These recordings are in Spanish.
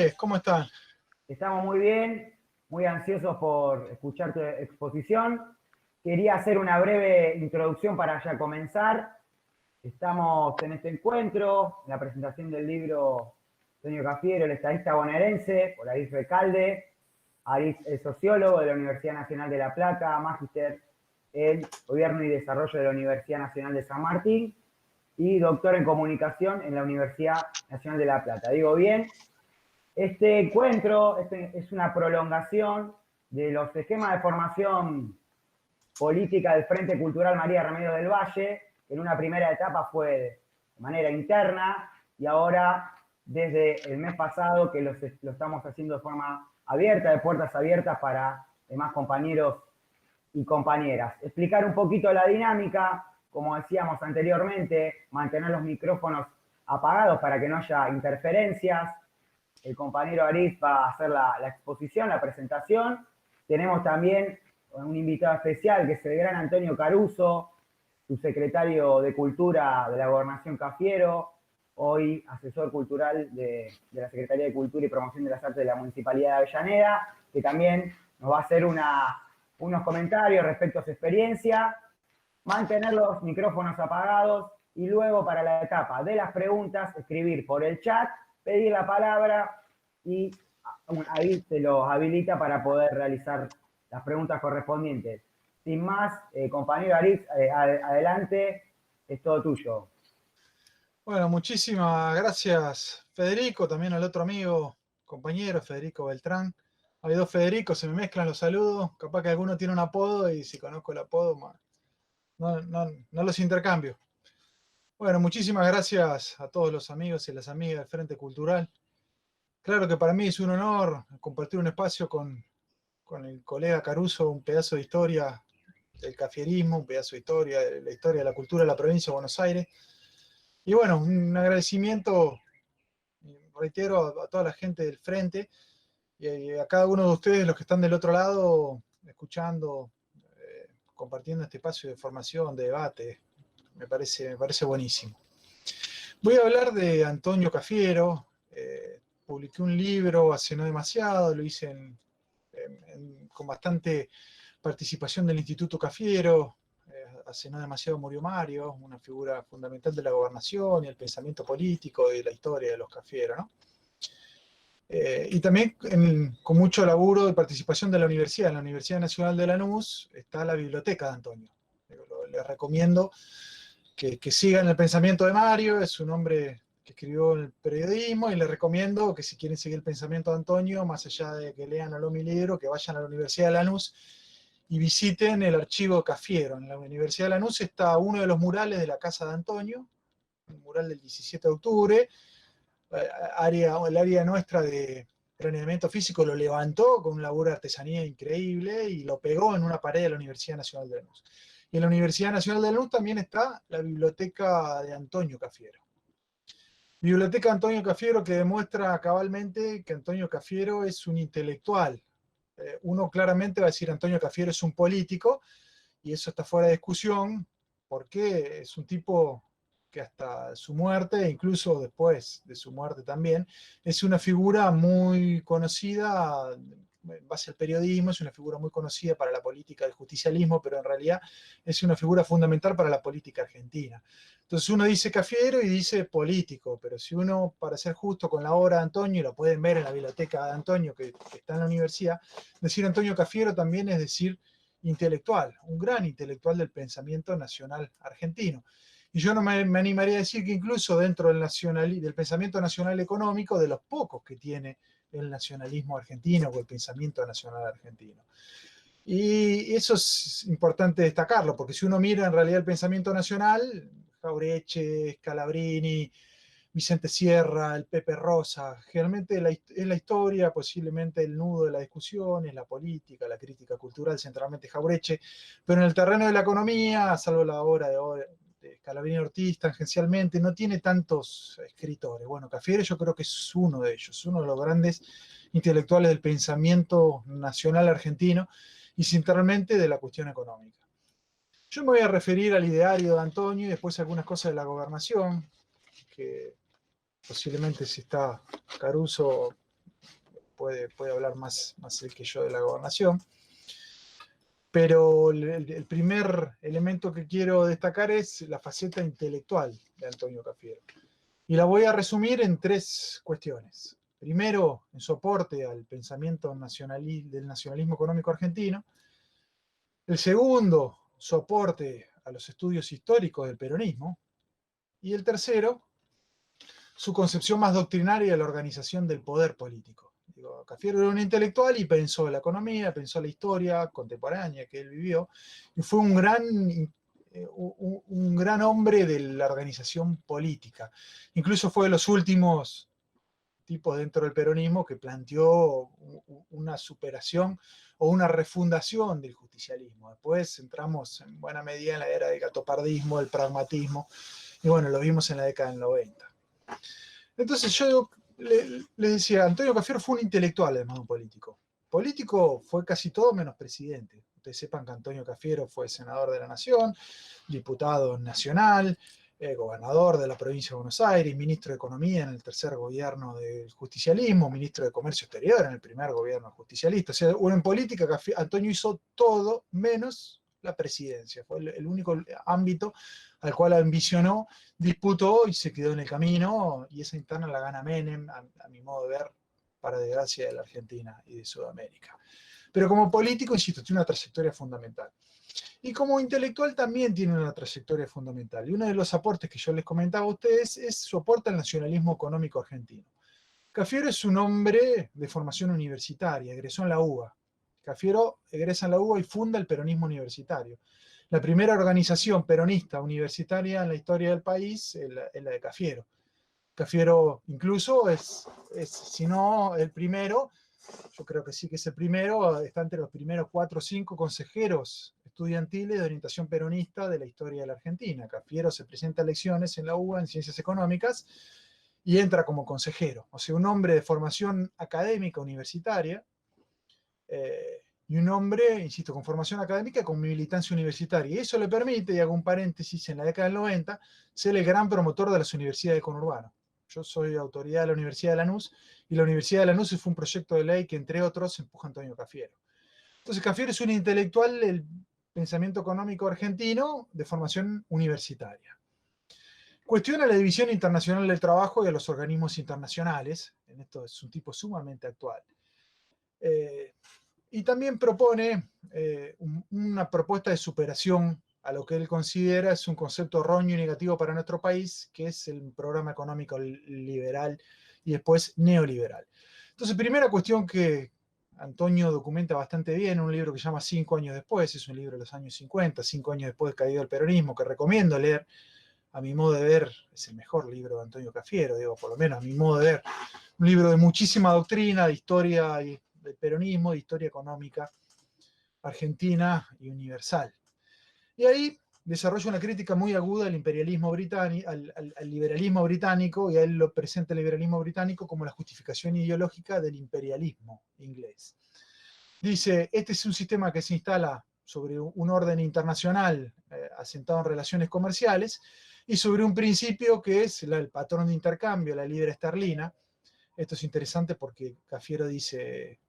Andrés, ¿cómo están? Estamos muy bien, muy ansiosos por escuchar tu exposición. Quería hacer una breve introducción para ya comenzar. Estamos en este encuentro, en la presentación del libro Antonio Cafiero, el estadista bonaerense, por Aris Recalde. Aris es sociólogo de la Universidad Nacional de La Plata, magíster en Gobierno y Desarrollo de la Universidad Nacional de San Martín y doctor en Comunicación en la Universidad Nacional de La Plata. ¿Digo bien? Este encuentro es una prolongación de los esquemas de formación política del Frente Cultural María Remedio del Valle, que en una primera etapa fue de manera interna y ahora desde el mes pasado que lo estamos haciendo de forma abierta, de puertas abiertas para demás compañeros y compañeras. Explicar un poquito la dinámica, como decíamos anteriormente, mantener los micrófonos apagados para que no haya interferencias. El compañero Aris va a hacer la exposición, la presentación. Tenemos también un invitado especial que es el gran Antonio Caruso, subsecretario de Cultura de la Gobernación Cafiero, hoy asesor cultural de la Secretaría de Cultura y Promoción de las Artes de la Municipalidad de Avellaneda, que también nos va a hacer unos comentarios respecto a su experiencia, mantener los micrófonos apagados y luego para la etapa de las preguntas escribir por el chat, pedir la palabra y ahí se los habilita para poder realizar las preguntas correspondientes. Sin más, compañero Aris, adelante, es todo tuyo. Bueno, muchísimas gracias, Federico, también al otro amigo, compañero, Federico Beltrán. Hay dos Federicos, se me mezclan los saludos, capaz que alguno tiene un apodo y si conozco el apodo, no los intercambio. Bueno, muchísimas gracias a todos los amigos y las amigas del Frente Cultural. Claro que para mí es un honor compartir un espacio con el colega Caruso, un pedazo de historia del cafierismo, un pedazo de historia de la historia de la cultura de la provincia de Buenos Aires. Y bueno, un agradecimiento, reitero, a toda la gente del Frente y a cada uno de ustedes, los que están del otro lado, escuchando, compartiendo este espacio de formación, de debate. Me parece buenísimo. Voy a hablar de Antonio Cafiero. Publiqué un libro hace no demasiado, lo hice con bastante participación del Instituto Cafiero. Hace no demasiado murió Mario, una figura fundamental de la gobernación y el pensamiento político y la historia de los Cafieros, ¿no? Y también con mucho laburo y participación de la universidad. En la Universidad Nacional de Lanús está la biblioteca de Antonio. Les recomiendo que sigan el pensamiento de Mario, es un hombre que escribió el periodismo, y les recomiendo que si quieren seguir el pensamiento de Antonio, más allá de que lean mi libro, que vayan a la Universidad de Lanús y visiten el archivo Cafiero. En la Universidad de Lanús está uno de los murales de la casa de Antonio, un mural del 17 de octubre, el área nuestra de planeamiento físico lo levantó con un laburo de artesanía increíble y lo pegó en una pared de la Universidad Nacional de Lanús. Y en la Universidad Nacional de Lanús también está la biblioteca de Antonio Cafiero. Biblioteca de Antonio Cafiero, que demuestra cabalmente que Antonio Cafiero es un intelectual. Uno claramente va a decir Antonio Cafiero es un político, y eso está fuera de discusión, porque es un tipo que hasta su muerte, incluso después de su muerte también, es una figura muy conocida en base al periodismo, es una figura muy conocida para la política del justicialismo, pero en realidad es una figura fundamental para la política argentina. Entonces uno dice Cafiero y dice político, pero si uno, para ser justo con la obra de Antonio, y lo pueden ver en la biblioteca de Antonio, que está en la universidad, decir Antonio Cafiero también es decir intelectual, un gran intelectual del pensamiento nacional argentino. Y yo no me animaría a decir que incluso dentro del pensamiento nacional económico, de los pocos que tiene el nacionalismo argentino o el pensamiento nacional argentino. Y eso es importante destacarlo, porque si uno mira en realidad el pensamiento nacional, Jaureche, Scalabrini, Vicente Sierra, el Pepe Rosa, generalmente es la historia, posiblemente el nudo de la discusión, es la política, la crítica cultural, centralmente Jaureche, pero en el terreno de la economía, salvo la obra de Scalabrini Ortiz, tangencialmente, no tiene tantos escritores. Bueno, Cafiero yo creo que es uno de ellos, uno de los grandes intelectuales del pensamiento nacional argentino y centralmente de la cuestión económica. Yo me voy a referir al ideario de Antonio y después algunas cosas de la gobernación, que posiblemente si está Caruso puede hablar más él que yo de la gobernación. Pero el primer elemento que quiero destacar es la faceta intelectual de Antonio Cafiero. Y la voy a resumir en 3 cuestiones. Primero, en soporte al pensamiento del nacionalismo económico argentino. El segundo, soporte a los estudios históricos del peronismo. Y el tercero, su concepción más doctrinaria de la organización del poder político. Cafiero era un intelectual y pensó la economía, pensó la historia contemporánea que él vivió, y fue un gran hombre de la organización política. Incluso fue de los últimos tipos dentro del peronismo que planteó una superación o una refundación del justicialismo. Después entramos en buena medida en la era del gatopardismo, del pragmatismo, y bueno, lo vimos en la década del 90. Entonces yo les decía, Antonio Cafiero fue un intelectual además de un político. Político fue casi todo menos presidente. Ustedes sepan que Antonio Cafiero fue senador de la Nación, diputado nacional, gobernador de la provincia de Buenos Aires, ministro de Economía en el tercer gobierno del justicialismo, ministro de Comercio Exterior en el primer gobierno justicialista. O sea, en política Antonio hizo todo menos la presidencia. Fue el único ámbito al cual ambicionó, disputó y se quedó en el camino, y esa interna la gana Menem, a mi modo de ver, para desgracia de la Argentina y de Sudamérica. Pero como político, insisto, tiene una trayectoria fundamental. Y como intelectual también tiene una trayectoria fundamental. Y uno de los aportes que yo les comentaba a ustedes es su aporte al nacionalismo económico argentino. Cafiero es un hombre de formación universitaria, egresó en la UBA. Cafiero egresa en la UBA y funda el peronismo universitario. La primera organización peronista universitaria en la historia del país es la de Cafiero. Cafiero incluso es, si no el primero, yo creo que sí que es el primero, está entre los primeros 4 o 5 consejeros estudiantiles de orientación peronista de la historia de la Argentina. Cafiero se presenta a elecciones en la UBA en Ciencias Económicas y entra como consejero. O sea, un hombre de formación académica universitaria, y un hombre, insisto, con formación académica, con militancia universitaria. Y eso le permite, y hago un paréntesis, en la década del 90, ser el gran promotor de las universidades de conurbano. Yo soy autoridad de la Universidad de Lanús, y la Universidad de Lanús fue un proyecto de ley que, entre otros, empuja Antonio Cafiero. Entonces, Cafiero es un intelectual del pensamiento económico argentino de formación universitaria. Cuestiona la división internacional del trabajo y a los organismos internacionales. En esto es un tipo sumamente actual. Y también propone una propuesta de superación a lo que él considera es un concepto erróneo y negativo para nuestro país, que es el programa económico liberal y después neoliberal. Entonces, primera cuestión que Antonio documenta bastante bien en un libro que se llama 5 años después, es un libro de los años 50, 5 años después de caído el peronismo, que recomiendo leer. A mi modo de ver, es el mejor libro de Antonio Cafiero, digo, por lo menos a mi modo de ver, un libro de muchísima doctrina, de historia y del peronismo, de historia económica argentina y universal. Y ahí desarrolla una crítica muy aguda al imperialismo británico, al liberalismo británico, y a él lo presenta el liberalismo británico como la justificación ideológica del imperialismo inglés. Dice, este es un sistema que se instala sobre un orden internacional asentado en relaciones comerciales y sobre un principio que es el patrón de intercambio, la libra esterlina. Esto es interesante porque Cafiero dice,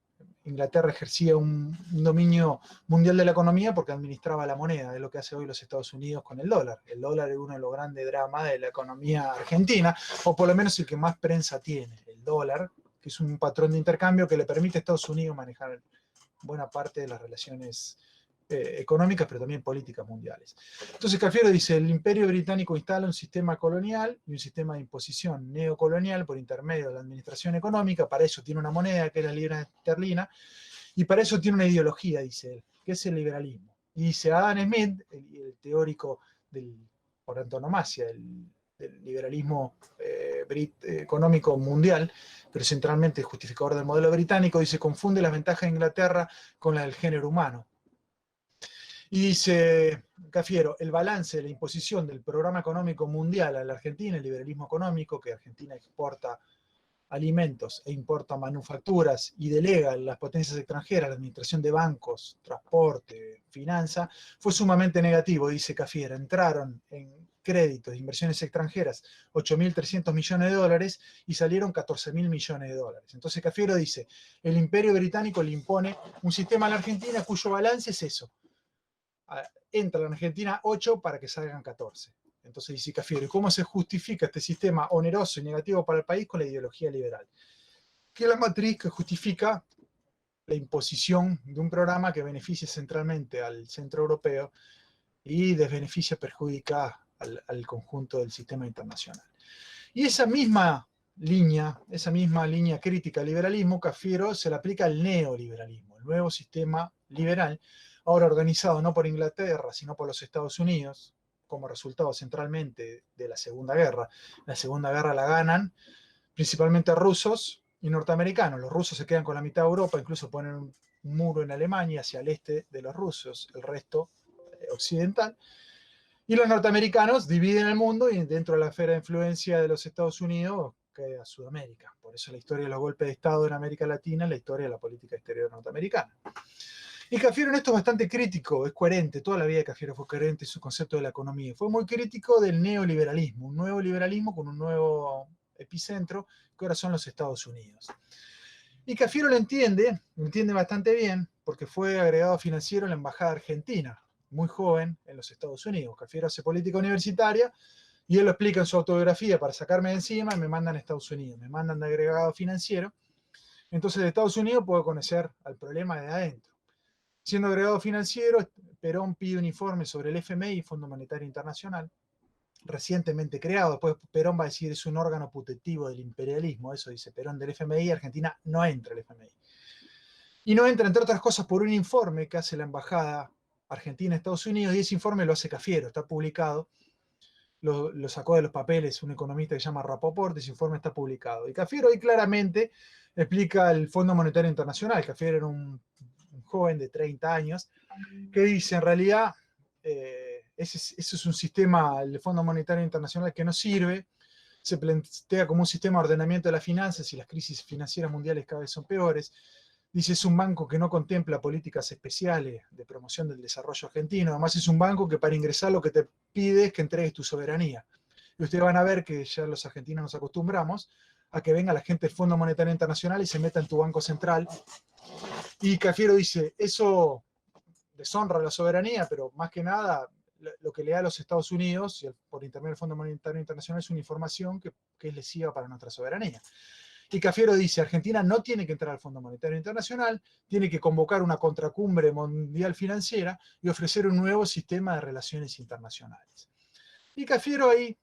Inglaterra ejercía un dominio mundial de la economía porque administraba la moneda, de lo que hace hoy los Estados Unidos con el dólar. El dólar es uno de los grandes dramas de la economía argentina, o por lo menos el que más prensa tiene, el dólar, que es un patrón de intercambio que le permite a Estados Unidos manejar buena parte de las relaciones económicas, pero también políticas mundiales. Entonces Cafiero dice, el Imperio Británico instala un sistema colonial y un sistema de imposición neocolonial por intermedio de la administración económica. Para eso tiene una moneda, que es la libra esterlina, y para eso tiene una ideología, dice él, que es el liberalismo. Y dice Adam Smith, el teórico por antonomasia del liberalismo económico mundial, pero centralmente justificador del modelo británico, dice, confunde las ventajas de Inglaterra con las del género humano. Y dice Cafiero, el balance de la imposición del programa económico mundial a la Argentina, el liberalismo económico, que Argentina exporta alimentos e importa manufacturas y delega en las potencias extranjeras la administración de bancos, transporte, finanza, fue sumamente negativo, dice Cafiero. Entraron en créditos de inversiones extranjeras 8.300 millones de dólares y salieron 14.000 millones de dólares. Entonces Cafiero dice, el imperio británico le impone un sistema a la Argentina cuyo balance es eso. Entra en Argentina 8 para que salgan 14. Entonces dice Cafiero, ¿y cómo se justifica este sistema oneroso y negativo para el país con la ideología liberal? Que es la matriz que justifica la imposición de un programa que beneficia centralmente al centro europeo y desbeneficia, perjudica al conjunto del sistema internacional. Y esa misma línea crítica al liberalismo, Cafiero se la aplica al neoliberalismo, el nuevo sistema liberal, ahora organizado no por Inglaterra, sino por los Estados Unidos, como resultado centralmente de la Segunda Guerra. La Segunda Guerra la ganan principalmente rusos y norteamericanos. Los rusos se quedan con la mitad de Europa, incluso ponen un muro en Alemania hacia el este de los rusos, el resto occidental. Y los norteamericanos dividen el mundo y dentro de la esfera de influencia de los Estados Unidos queda Sudamérica. Por eso la historia de los golpes de Estado en América Latina es la historia de la política exterior norteamericana. Y Cafiero en esto es bastante crítico, es coherente, toda la vida de Cafiero fue coherente en su concepto de la economía. Fue muy crítico del neoliberalismo, un nuevo liberalismo con un nuevo epicentro, que ahora son los Estados Unidos. Y Cafiero lo entiende bastante bien, porque fue agregado financiero en la Embajada Argentina, muy joven en los Estados Unidos. Cafiero hace política universitaria y él lo explica en su autobiografía, para sacarme de encima y me mandan a Estados Unidos, me mandan de agregado financiero. Entonces de Estados Unidos puedo conocer al problema de adentro. Siendo agregado financiero, Perón pide un informe sobre el FMI, Fondo Monetario Internacional, recientemente creado. Después Perón va a decir es un órgano putativo del imperialismo, eso dice Perón del FMI. Argentina no entra el FMI. Y no entra, entre otras cosas, por un informe que hace la Embajada Argentina Estados Unidos, y ese informe lo hace Cafiero, está publicado, lo sacó de los papeles un economista que se llama Rapoport, ese informe está publicado. Y Cafiero ahí claramente explica el Fondo Monetario Internacional. Cafiero era un joven de 30 años que dice, en realidad, ese es un sistema, el Fondo Monetario Internacional, que no sirve, se plantea como un sistema de ordenamiento de las finanzas y las crisis financieras mundiales cada vez son peores. Dice, es un banco que no contempla políticas especiales de promoción del desarrollo argentino. Además, es un banco que para ingresar lo que te pide es que entregues tu soberanía. Y ustedes van a ver que ya los argentinos nos acostumbramos a que venga la gente del Fondo Monetario Internacional y se meta en tu banco central. Y Cafiero dice, eso deshonra la soberanía, pero más que nada lo que le da a los Estados Unidos, y por intermedio del Fondo Monetario Internacional, es una información que es lesiva para nuestra soberanía. Y Cafiero dice, Argentina no tiene que entrar al Fondo Monetario Internacional, tiene que convocar una contracumbre mundial financiera y ofrecer un nuevo sistema de relaciones internacionales. Y Cafiero ahí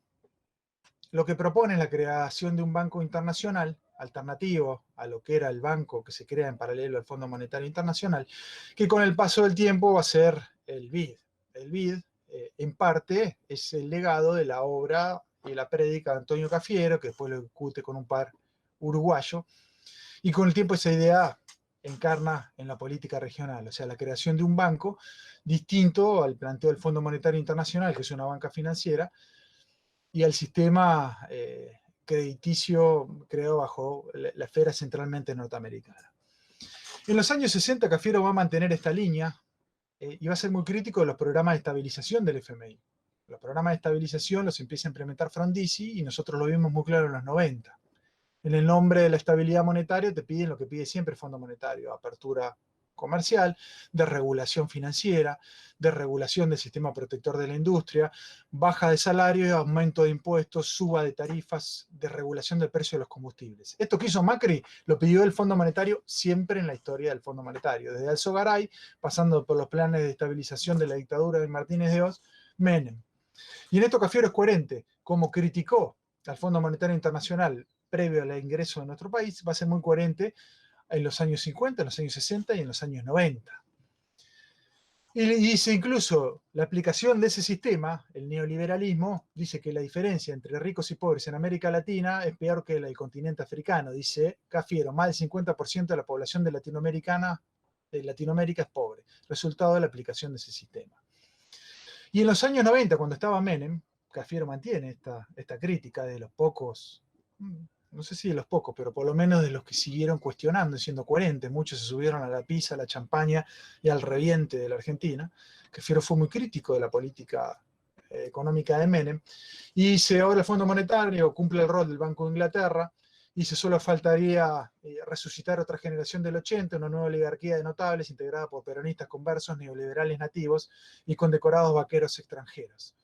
lo que propone es la creación de un banco internacional alternativo a lo que era el banco que se crea en paralelo al Fondo Monetario Internacional, que con el paso del tiempo va a ser el BID. El BID, en parte, es el legado de la obra y la prédica de Antonio Cafiero, que después lo discute con un par uruguayo, y con el tiempo esa idea encarna en la política regional, o sea, la creación de un banco distinto al planteo del Fondo Monetario Internacional, que es una banca financiera, y al sistema crediticio creado bajo la esfera centralmente norteamericana. En los años 60 Cafiero va a mantener esta línea y va a ser muy crítico de los programas de estabilización del FMI. Los programas de estabilización los empieza a implementar Frondizi y nosotros lo vimos muy claro en los 90. En el nombre de la estabilidad monetaria te piden lo que pide siempre el Fondo Monetario, apertura comercial, de regulación financiera, de regulación del sistema protector de la industria, baja de salario, aumento de impuestos, suba de tarifas, de regulación del precio de los combustibles. Esto que hizo Macri lo pidió el Fondo Monetario siempre en la historia del Fondo Monetario, desde Alzogaray, pasando por los planes de estabilización de la dictadura de Martínez de Oz, Menem. Y en esto Cafiero es coherente, como criticó al Fondo Monetario Internacional previo al ingreso de nuestro país, va a ser muy coherente en los años 50, en los años 60 y en los años 90. Y dice incluso la aplicación de ese sistema, el neoliberalismo, dice que la diferencia entre ricos y pobres en América Latina es peor que la del continente africano. Dice Cafiero, más del 50% de la población de Latinoamérica es pobre, resultado de la aplicación de ese sistema. Y en los años 90, cuando estaba Menem, Cafiero mantiene esta crítica de los pocos no sé si de los pocos, pero por lo menos de los que siguieron cuestionando y siendo coherentes. Muchos se subieron a la pizza, a la champaña y al reviente de la Argentina. Cafiero fue muy crítico de la política económica de Menem. Y dice, ahora el Fondo Monetario cumple el rol del Banco de Inglaterra. Dice, solo faltaría resucitar otra generación del 80, una nueva oligarquía de notables integrada por peronistas conversos, neoliberales nativos y condecorados vaqueros extranjeros.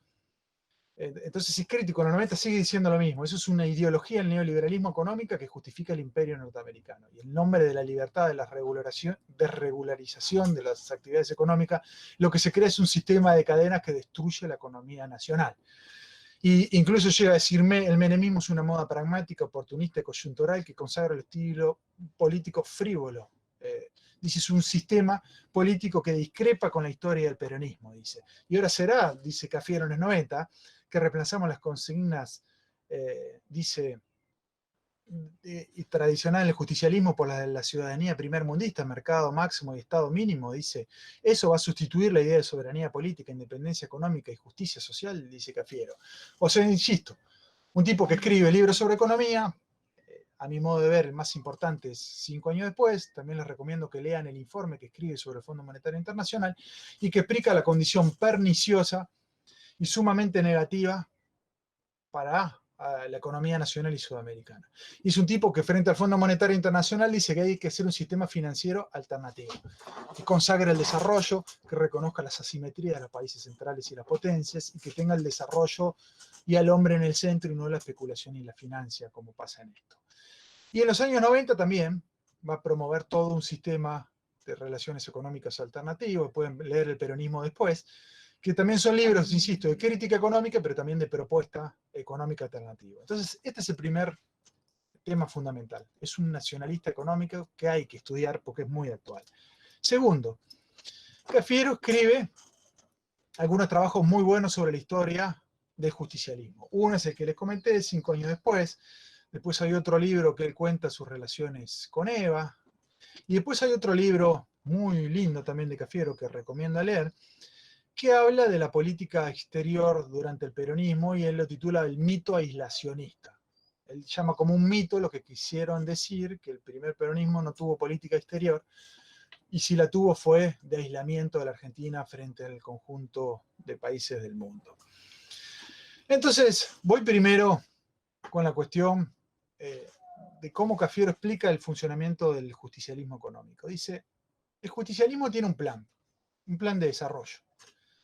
Entonces es crítico, en los 90 sigue diciendo lo mismo. Eso es una ideología del neoliberalismo económica que justifica el imperio norteamericano. Y en nombre de la libertad, de la desregularización de las actividades económicas, lo que se crea es un sistema de cadenas que destruye la economía nacional. Y incluso llega a decir, el menemismo es una moda pragmática, oportunista y coyuntural que consagra el estilo político frívolo. Dice, es un sistema político que discrepa con la historia del peronismo, dice. Y ahora será, dice Cafiero en los 90, que reemplazamos las consignas, dice, y tradicional el justicialismo por la ciudadanía primermundista, mercado máximo y estado mínimo, dice, eso va a sustituir la idea de soberanía política, independencia económica y justicia social, dice Cafiero. O sea, insisto, un tipo que escribe libros sobre economía, a mi modo de ver, el más importante es 5 años después. También les recomiendo que lean el informe que escribe sobre el Fondo Monetario Internacional y que explica la condición perniciosa y sumamente negativa para la economía nacional y sudamericana. Y es un tipo que frente al Fondo Monetario Internacional dice que hay que hacer un sistema financiero alternativo, que consagre el desarrollo, que reconozca las asimetrías de los países centrales y las potencias, y que tenga el desarrollo y al hombre en el centro y no la especulación y la financia, como pasa en esto. Y en los años 90 también va a promover todo un sistema de relaciones económicas alternativos, pueden leer El peronismo después, que también son libros, insisto, de crítica económica, pero también de propuesta económica alternativa. Entonces, este es el primer tema fundamental. Es un nacionalista económico que hay que estudiar porque es muy actual. Segundo, Cafiero escribe algunos trabajos muy buenos sobre la historia del justicialismo. Uno es el que les comenté, 5 años después. Después hay otro libro que él cuenta sus relaciones con Eva. Y después hay otro libro muy lindo también de Cafiero que recomienda leer, que habla de la política exterior durante el peronismo y él lo titula El mito aislacionista. Él llama como un mito lo que quisieron decir, que el primer peronismo no tuvo política exterior y si la tuvo fue de aislamiento de la Argentina frente al conjunto de países del mundo. Entonces, voy primero con la cuestión de cómo Cafiero explica el funcionamiento del justicialismo económico. Dice, el justicialismo tiene un plan de desarrollo.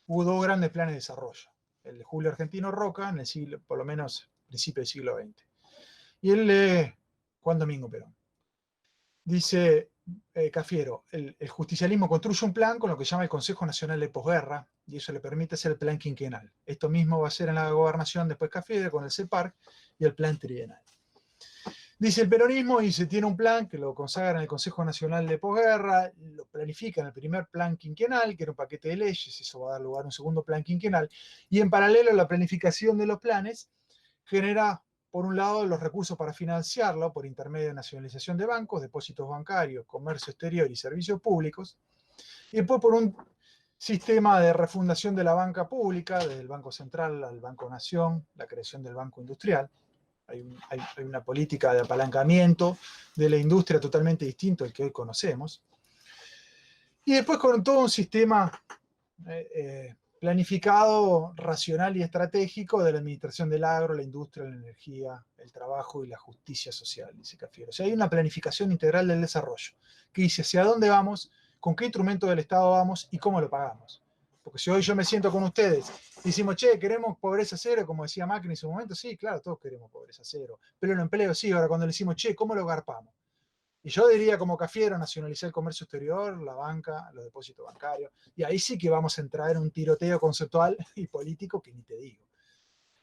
Hubo 2 grandes planes de desarrollo. El de Julio Argentino Roca, en el siglo, por lo menos principio del siglo XX. Y el de Juan Domingo Perón. Dice Cafiero, el justicialismo construye un plan con lo que llama el Consejo Nacional de Posguerra, y eso le permite hacer el plan quinquenal. Esto mismo va a ser en la gobernación después Cafiero con el CEPAR y el plan trienal. Dice el peronismo y se tiene un plan que lo consagra en el Consejo Nacional de Posguerra, lo planifica en el primer plan quinquenal, que era un paquete de leyes, eso va a dar lugar a un segundo plan quinquenal, y en paralelo la planificación de los planes genera, por un lado, los recursos para financiarlo por intermedio de nacionalización de bancos, depósitos bancarios, comercio exterior y servicios públicos, y después por un sistema de refundación de la banca pública, desde el Banco Central al Banco Nación, la creación del Banco Industrial. Hay una política de apalancamiento de la industria totalmente distinto al que hoy conocemos. Y después con todo un sistema planificado, racional y estratégico de la administración del agro, la industria, la energía, el trabajo y la justicia social, dice Cafiero. O sea, hay una planificación integral del desarrollo que dice hacia dónde vamos, con qué instrumento del Estado vamos y cómo lo pagamos. Porque si hoy yo me siento con ustedes y decimos, che, queremos pobreza cero, como decía Macri en su momento, sí, claro, todos queremos pobreza cero. Pero el empleo sí, ahora cuando le decimos, che, ¿cómo lo garpamos? Y yo diría como Cafiero, nacionalizar el comercio exterior, la banca, los depósitos bancarios, y ahí sí que vamos a entrar en un tiroteo conceptual y político que ni te digo.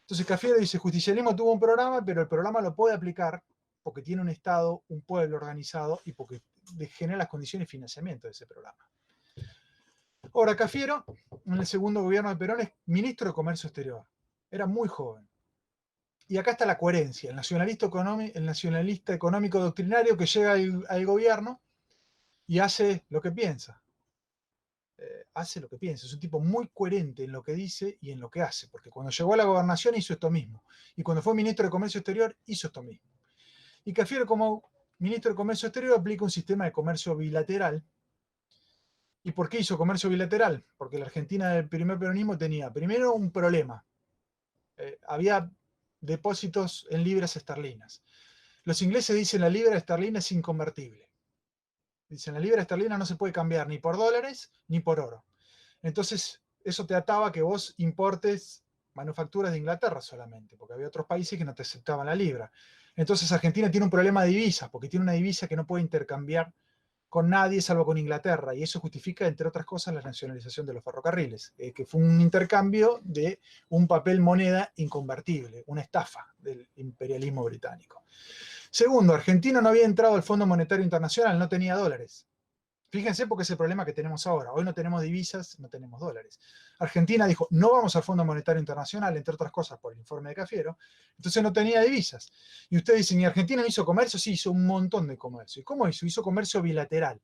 Entonces Cafiero dice, justicialismo tuvo un programa, pero el programa lo puede aplicar porque tiene un Estado, un pueblo organizado y porque genera las condiciones de financiamiento de ese programa. Ahora, Cafiero, en el segundo gobierno de Perón, es ministro de Comercio Exterior. Era muy joven. Y acá está la coherencia, el nacionalista económico doctrinario que llega al gobierno y hace lo que piensa. Hace lo que piensa. Es un tipo muy coherente en lo que dice y en lo que hace, porque cuando llegó a la gobernación hizo esto mismo. Y cuando fue ministro de Comercio Exterior hizo esto mismo. Y Cafiero, como ministro de Comercio Exterior, aplica un sistema de comercio bilateral. ¿Y por qué hizo comercio bilateral? Porque la Argentina del primer peronismo tenía, primero, un problema. Había depósitos en libras esterlinas. Los ingleses dicen la libra esterlina es inconvertible. Dicen la libra esterlina no se puede cambiar ni por dólares ni por oro. Entonces, eso te ataba a que vos importes manufacturas de Inglaterra solamente, porque había otros países que no te aceptaban la libra. Entonces, Argentina tiene un problema de divisas, porque tiene una divisa que no puede intercambiar con nadie salvo con Inglaterra, y eso justifica, entre otras cosas, la nacionalización de los ferrocarriles, que fue un intercambio de un papel moneda inconvertible, una estafa del imperialismo británico. Segundo, Argentina no había entrado al Fondo Monetario Internacional, no tenía dólares. Fíjense porque es el problema que tenemos ahora. Hoy no tenemos divisas, no tenemos dólares. Argentina dijo, no vamos al Fondo Monetario Internacional, entre otras cosas por el informe de Cafiero, entonces no tenía divisas. Y ustedes dicen, ¿y Argentina no hizo comercio? Sí, hizo un montón de comercio. ¿Y cómo hizo? Hizo comercio bilateral.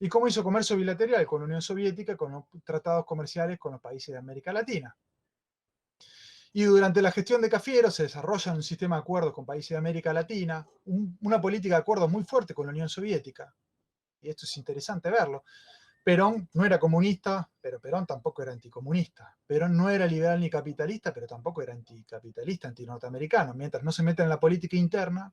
¿Y cómo hizo comercio bilateral? Con la Unión Soviética, con los tratados comerciales con los países de América Latina. Y durante la gestión de Cafiero se desarrolla un sistema de acuerdos con países de América Latina, una política de acuerdos muy fuerte con la Unión Soviética. Y esto es interesante verlo. Perón no era comunista, pero Perón tampoco era anticomunista. Perón no era liberal ni capitalista, pero tampoco era anticapitalista, antinorteamericano. Mientras no se meta en la política interna,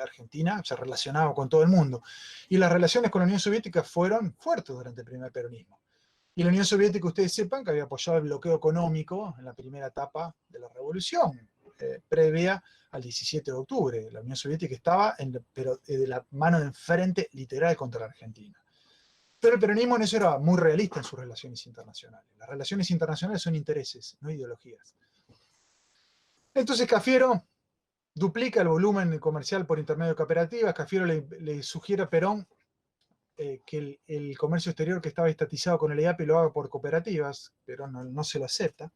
Argentina se relacionaba con todo el mundo. Y las relaciones con la Unión Soviética fueron fuertes durante el primer peronismo. Y la Unión Soviética, ustedes sepan, que había apoyado el bloqueo económico en la primera etapa de la revolución, previa al 17 de octubre. La Unión Soviética estaba, pero de la mano de enfrente, literal, contra la Argentina. Pero el peronismo en eso era muy realista en sus relaciones internacionales. Las relaciones internacionales son intereses, no ideologías. Entonces Cafiero duplica el volumen comercial por intermedio de cooperativas. Cafiero le sugiere a Perón que el comercio exterior que estaba estatizado con el EAPI lo haga por cooperativas, pero no se lo acepta.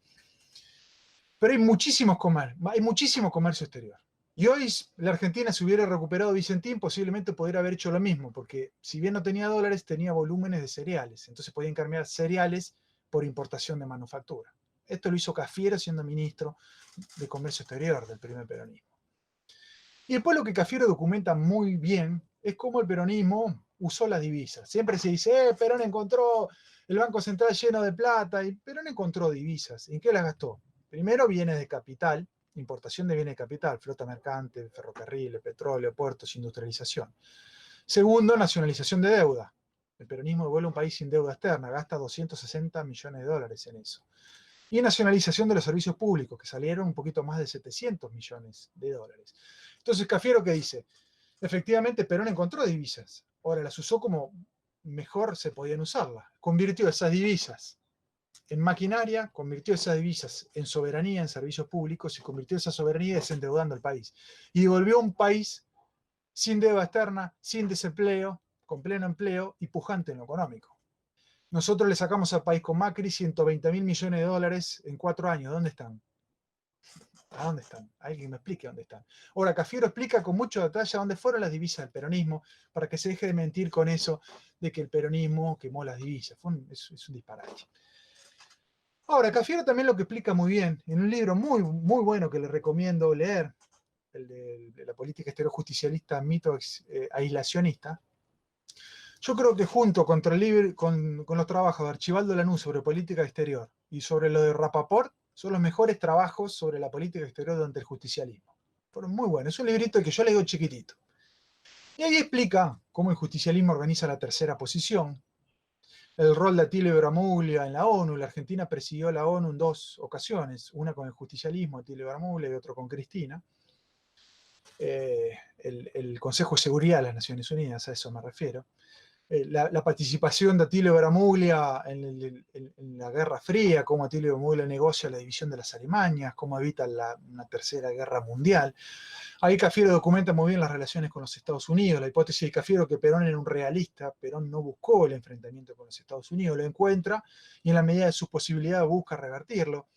Pero hay muchísimo comercio exterior. Y hoy la Argentina, si hubiera recuperado Vicentín, posiblemente podría haber hecho lo mismo, porque si bien no tenía dólares, tenía volúmenes de cereales. Entonces podían cambiar cereales por importación de manufactura. Esto lo hizo Cafiero siendo ministro de Comercio Exterior del primer peronismo. Y después lo que Cafiero documenta muy bien es cómo el peronismo usó las divisas. Siempre se dice, Perón encontró el Banco Central lleno de plata, y Perón encontró divisas. ¿En qué las gastó? Primero, bienes de capital, importación de bienes de capital, flota mercante, ferrocarriles, petróleo, puertos, industrialización. Segundo, nacionalización de deuda. El peronismo devuelve un país sin deuda externa, gasta 260 millones de dólares en eso. Y nacionalización de los servicios públicos, que salieron un poquito más de 700 millones de dólares. Entonces, Cafiero, ¿qué dice? Efectivamente, Perón encontró divisas. Ahora las usó como mejor se podían usarlas. Convirtió esas divisas en maquinaria, convirtió esas divisas en soberanía, en servicios públicos, y convirtió esa soberanía desendeudando al país. Y volvió a un país sin deuda externa, sin desempleo, con pleno empleo y pujante en lo económico. Nosotros le sacamos al país con Macri 120.000 millones de dólares en 4 años. ¿Dónde están? ¿A dónde están? Alguien me explique dónde están. Ahora, Cafiero explica con mucho detalle dónde fueron las divisas del peronismo, para que se deje de mentir con eso de que el peronismo quemó las divisas. Es un disparate. Ahora, Cafiero también lo que explica muy bien, en un libro muy, muy bueno que le recomiendo leer, el de la política exterior justicialista, mito aislacionista. Yo creo que junto con los trabajos de Archibaldo Lanús sobre política exterior y sobre lo de Rapaport, son los mejores trabajos sobre la política exterior durante el justicialismo. Fueron muy buenos. Es un librito que yo le digo chiquitito. Y ahí explica cómo el justicialismo organiza la tercera posición, el rol de Atilio Bramuglia en la ONU. La Argentina presidió la ONU en 2 ocasiones, una con el justicialismo, Atilio Bramuglia, y otro con Cristina. El Consejo de Seguridad de las Naciones Unidas, a eso me refiero. La participación de Atilio Bramuglia en la Guerra Fría, cómo Atilio Bramuglia negocia la división de las Alemanias, cómo evita una tercera guerra mundial. Ahí Cafiero documenta muy bien las relaciones con los Estados Unidos, la hipótesis de Cafiero que Perón era un realista. Perón no buscó el enfrentamiento con los Estados Unidos, lo encuentra y en la medida de sus posibilidades busca revertirlo.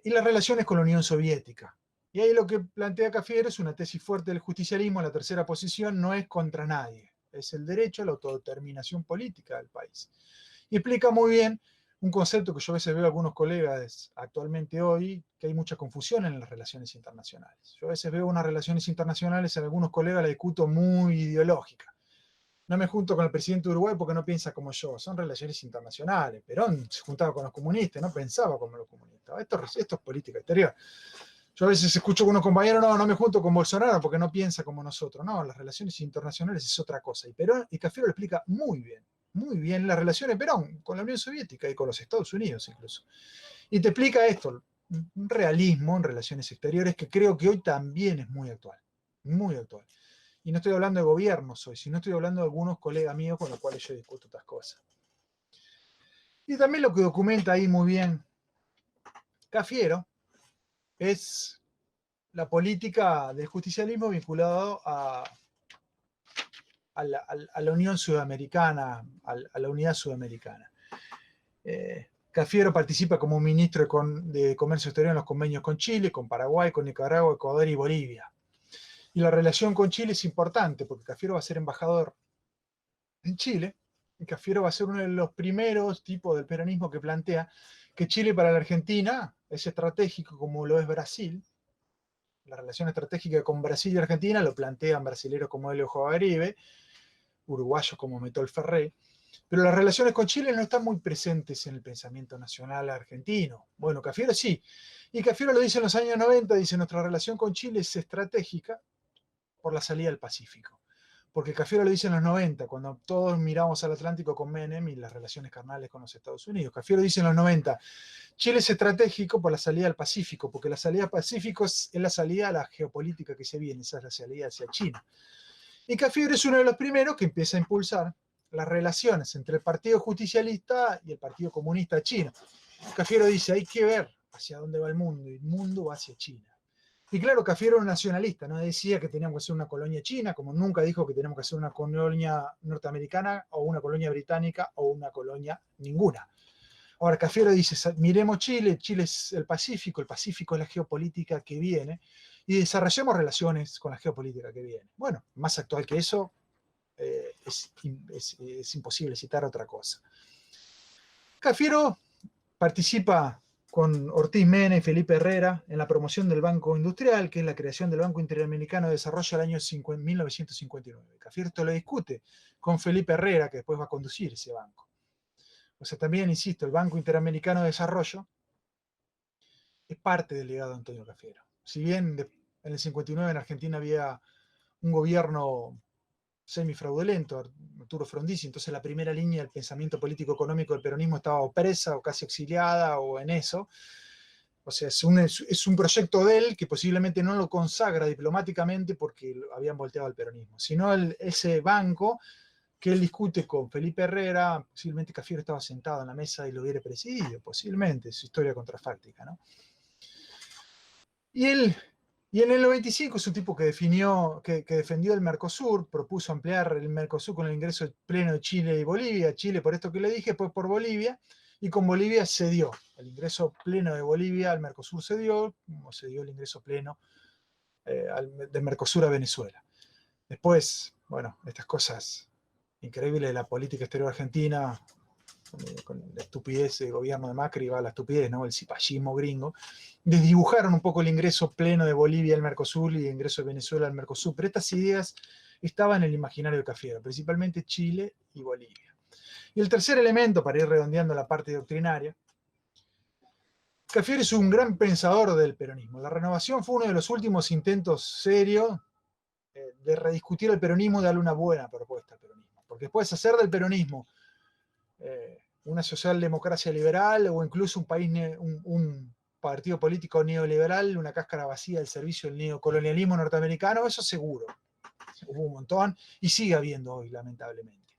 Y las relaciones con la Unión Soviética. Y ahí lo que plantea Cafiero es una tesis fuerte del justicialismo. La tercera posición no es contra nadie, es el derecho a la autodeterminación política del país. Y explica muy bien un concepto que yo a veces veo a algunos colegas actualmente hoy, que hay mucha confusión en las relaciones internacionales. Yo a veces veo unas relaciones internacionales, en algunos colegas la discuto muy ideológica. No me junto con el presidente de Uruguay porque no piensa como yo. Son relaciones internacionales. Perón se juntaba con los comunistas, no pensaba como los comunistas. Esto es política exterior. Yo a veces escucho con unos compañeros, no me junto con Bolsonaro porque no piensa como nosotros. No, las relaciones internacionales es otra cosa. Y Perón y Cafiero lo explica muy bien las relaciones de Perón con la Unión Soviética y con los Estados Unidos incluso. Y te explica esto, un realismo en relaciones exteriores que creo que hoy también es muy actual. Muy actual. Y no estoy hablando de gobiernos hoy, sino estoy hablando de algunos colegas míos con los cuales yo discuto estas cosas. Y también lo que documenta ahí muy bien Cafiero es la política del justicialismo vinculado a la Unión Sudamericana, a la unidad sudamericana. Cafiero participa como ministro de Comercio Exterior en los convenios con Chile, con Paraguay, con Nicaragua, Ecuador y Bolivia. Y la relación con Chile es importante porque Cafiero va a ser embajador en Chile. Y Cafiero va a ser uno de los primeros tipos del peronismo que plantea que Chile para la Argentina es estratégico como lo es Brasil. La relación estratégica con Brasil y Argentina lo plantean brasileños como Helio Jovaribe, uruguayos como Metol Ferré, pero las relaciones con Chile no están muy presentes en el pensamiento nacional argentino. Bueno, Cafiero sí, y Cafiero lo dice en los años 90, dice nuestra relación con Chile es estratégica por la salida al Pacífico. Porque Cafiero lo dice en los 90, cuando todos miramos al Atlántico con Menem y las relaciones carnales con los Estados Unidos. Cafiero dice en los 90, Chile es estratégico por la salida al Pacífico, porque la salida al Pacífico es la salida a la geopolítica que se viene, esa es la salida hacia China. Y Cafiero es uno de los primeros que empieza a impulsar las relaciones entre el Partido Justicialista y el Partido Comunista Chino. Cafiero dice, hay que ver hacia dónde va el mundo, y el mundo va hacia China. Y claro, Cafiero era un nacionalista, no decía que teníamos que ser una colonia china, como nunca dijo que tenemos que ser una colonia norteamericana o una colonia británica o una colonia ninguna. Ahora, Cafiero dice, miremos Chile, Chile es el Pacífico es la geopolítica que viene, y desarrollemos relaciones con la geopolítica que viene. Bueno, más actual que eso, es imposible citar otra cosa. Cafiero participa con Ortiz Mena y Felipe Herrera en la promoción del Banco Industrial, que es la creación del Banco Interamericano de Desarrollo al año 1959. Cafiero esto lo discute con Felipe Herrera, que después va a conducir ese banco. O sea, también, insisto, el Banco Interamericano de Desarrollo es parte del legado de Antonio Cafiero. Si bien en el 59 en Argentina había un gobierno semifraudulento, Arturo Frondizi, entonces la primera línea del pensamiento político económico del peronismo estaba o presa o casi exiliada o en eso. O sea, es un proyecto de él que posiblemente no lo consagra diplomáticamente porque habían volteado al peronismo, sino ese banco que él discute con Felipe Herrera, posiblemente Cafiero estaba sentado en la mesa y lo hubiera presidido, posiblemente, es historia contrafáctica, ¿no? Y en el 95 es un tipo que defendió el Mercosur, propuso ampliar el Mercosur con el ingreso pleno de Chile y Bolivia. Chile, por esto que le dije, después por Bolivia, y con Bolivia se dio. El ingreso pleno de Bolivia al Mercosur se dio, como se dio el ingreso pleno del Mercosur a Venezuela. Después, bueno, estas cosas increíbles de la política exterior argentina, con la estupidez del gobierno de Macri, va la estupidez, ¿no? El cipallismo gringo, desdibujaron un poco el ingreso pleno de Bolivia al Mercosur y el ingreso de Venezuela al Mercosur, pero estas ideas estaban en el imaginario de Cafiero, principalmente Chile y Bolivia. Y el tercer elemento, para ir redondeando la parte doctrinaria, Cafiero es un gran pensador del peronismo. La renovación fue uno de los últimos intentos serios de rediscutir el peronismo y darle una buena propuesta al peronismo, porque después hacer del peronismo una socialdemocracia liberal o incluso un país, un partido político neoliberal, una cáscara vacía al servicio del neocolonialismo norteamericano, eso seguro. Hubo un montón y sigue habiendo hoy, lamentablemente.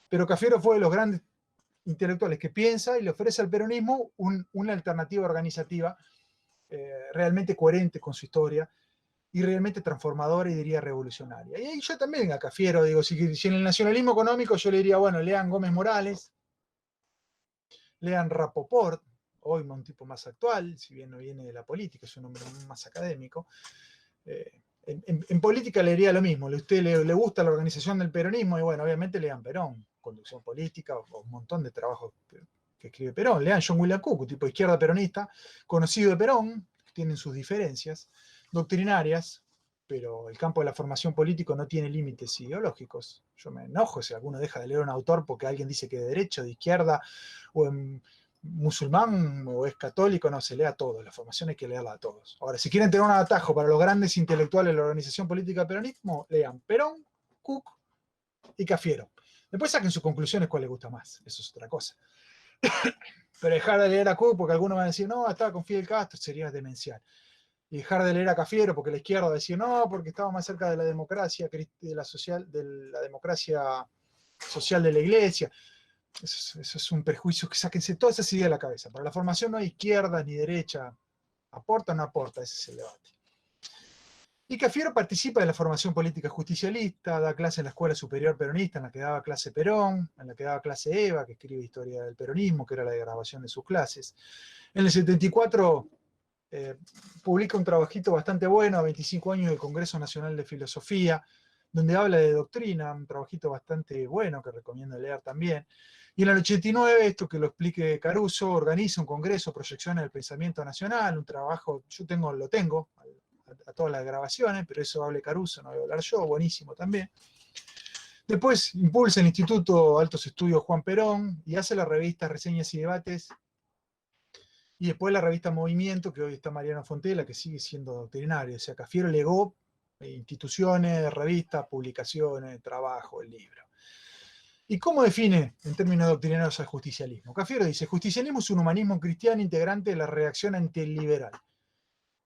Pero Cafiero fue de los grandes intelectuales que piensa y le ofrece al peronismo una alternativa organizativa realmente coherente con su historia y realmente transformadora y diría revolucionaria. Y ahí yo también a Cafiero digo, si en el nacionalismo económico yo le diría, bueno, lean Gómez Morales, lean Rapoport, hoy un tipo más actual, si bien no viene de la política, es un hombre más académico. En política le diría lo mismo, a usted le gusta la organización del peronismo y bueno, obviamente lean Perón, conducción política o un montón de trabajos que escribe Perón. Lean John William Cook, un tipo de izquierda peronista, conocido de Perón, tienen sus diferencias doctrinarias, pero el campo de la formación política no tiene límites ideológicos. Yo me enojo si alguno deja de leer a un autor porque alguien dice que de derecha, de izquierda, o en musulmán, o es católico, no, se lea todo. La formación hay que leerla a todos. Ahora, si quieren tener un atajo para los grandes intelectuales de la organización política peronismo, lean Perón, Cook y Cafiero. Después saquen sus conclusiones cuál les gusta más. Eso es otra cosa. Pero dejar de leer a Cook porque algunos van a decir, no, estaba con Fidel Castro, sería demencial. Y dejar de leer a Cafiero porque la izquierda va a decir, no, porque estaba más cerca de la democracia, de la democracia social de la iglesia. Eso es un prejuicio, que sáquense todas esas ideas de la cabeza. Para la formación no hay izquierda ni derecha. ¿Aporta o no aporta? Ese es el debate. Y Cafiero participa de la formación política justicialista, da clase en la Escuela Superior Peronista, en la que daba clase Perón, en la que daba clase Eva, que escribe Historia del Peronismo, que era la grabación de sus clases. En el 74 publica un trabajito bastante bueno, a 25 años del Congreso Nacional de Filosofía, donde habla de doctrina, un trabajito bastante bueno que recomiendo leer también. Y en el 89, esto que lo explique Caruso, organiza un congreso, Proyecciones del Pensamiento Nacional, un trabajo, lo tengo, a todas las grabaciones, pero eso hable Caruso, no voy a hablar yo, buenísimo también. Después impulsa el Instituto Altos Estudios Juan Perón y hace la revista Reseñas y Debates. Y después la revista Movimiento, que hoy está Mariano Fontela, que sigue siendo doctrinario. O sea, Cafiero legó instituciones, revistas, publicaciones, trabajo, el libro. ¿Y cómo define, en términos doctrinarios, al justicialismo? Cafiero dice, justicialismo es un humanismo cristiano integrante de la reacción antiliberal.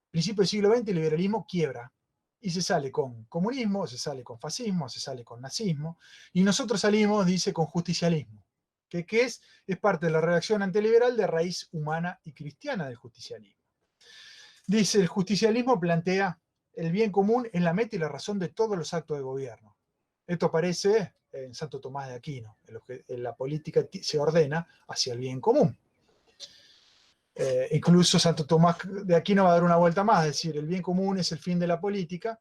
Principio del siglo XX, el liberalismo quiebra. Y se sale con comunismo, se sale con fascismo, se sale con nazismo. Y nosotros salimos, dice, con justicialismo. ¿Qué es? Es parte de la reacción antiliberal de raíz humana y cristiana del justicialismo. Dice, el justicialismo plantea el bien común en la meta y la razón de todos los actos de gobierno. Esto aparece en Santo Tomás de Aquino, en la política se ordena hacia el bien común. Incluso Santo Tomás de Aquino va a dar una vuelta más, es decir, el bien común es el fin de la política,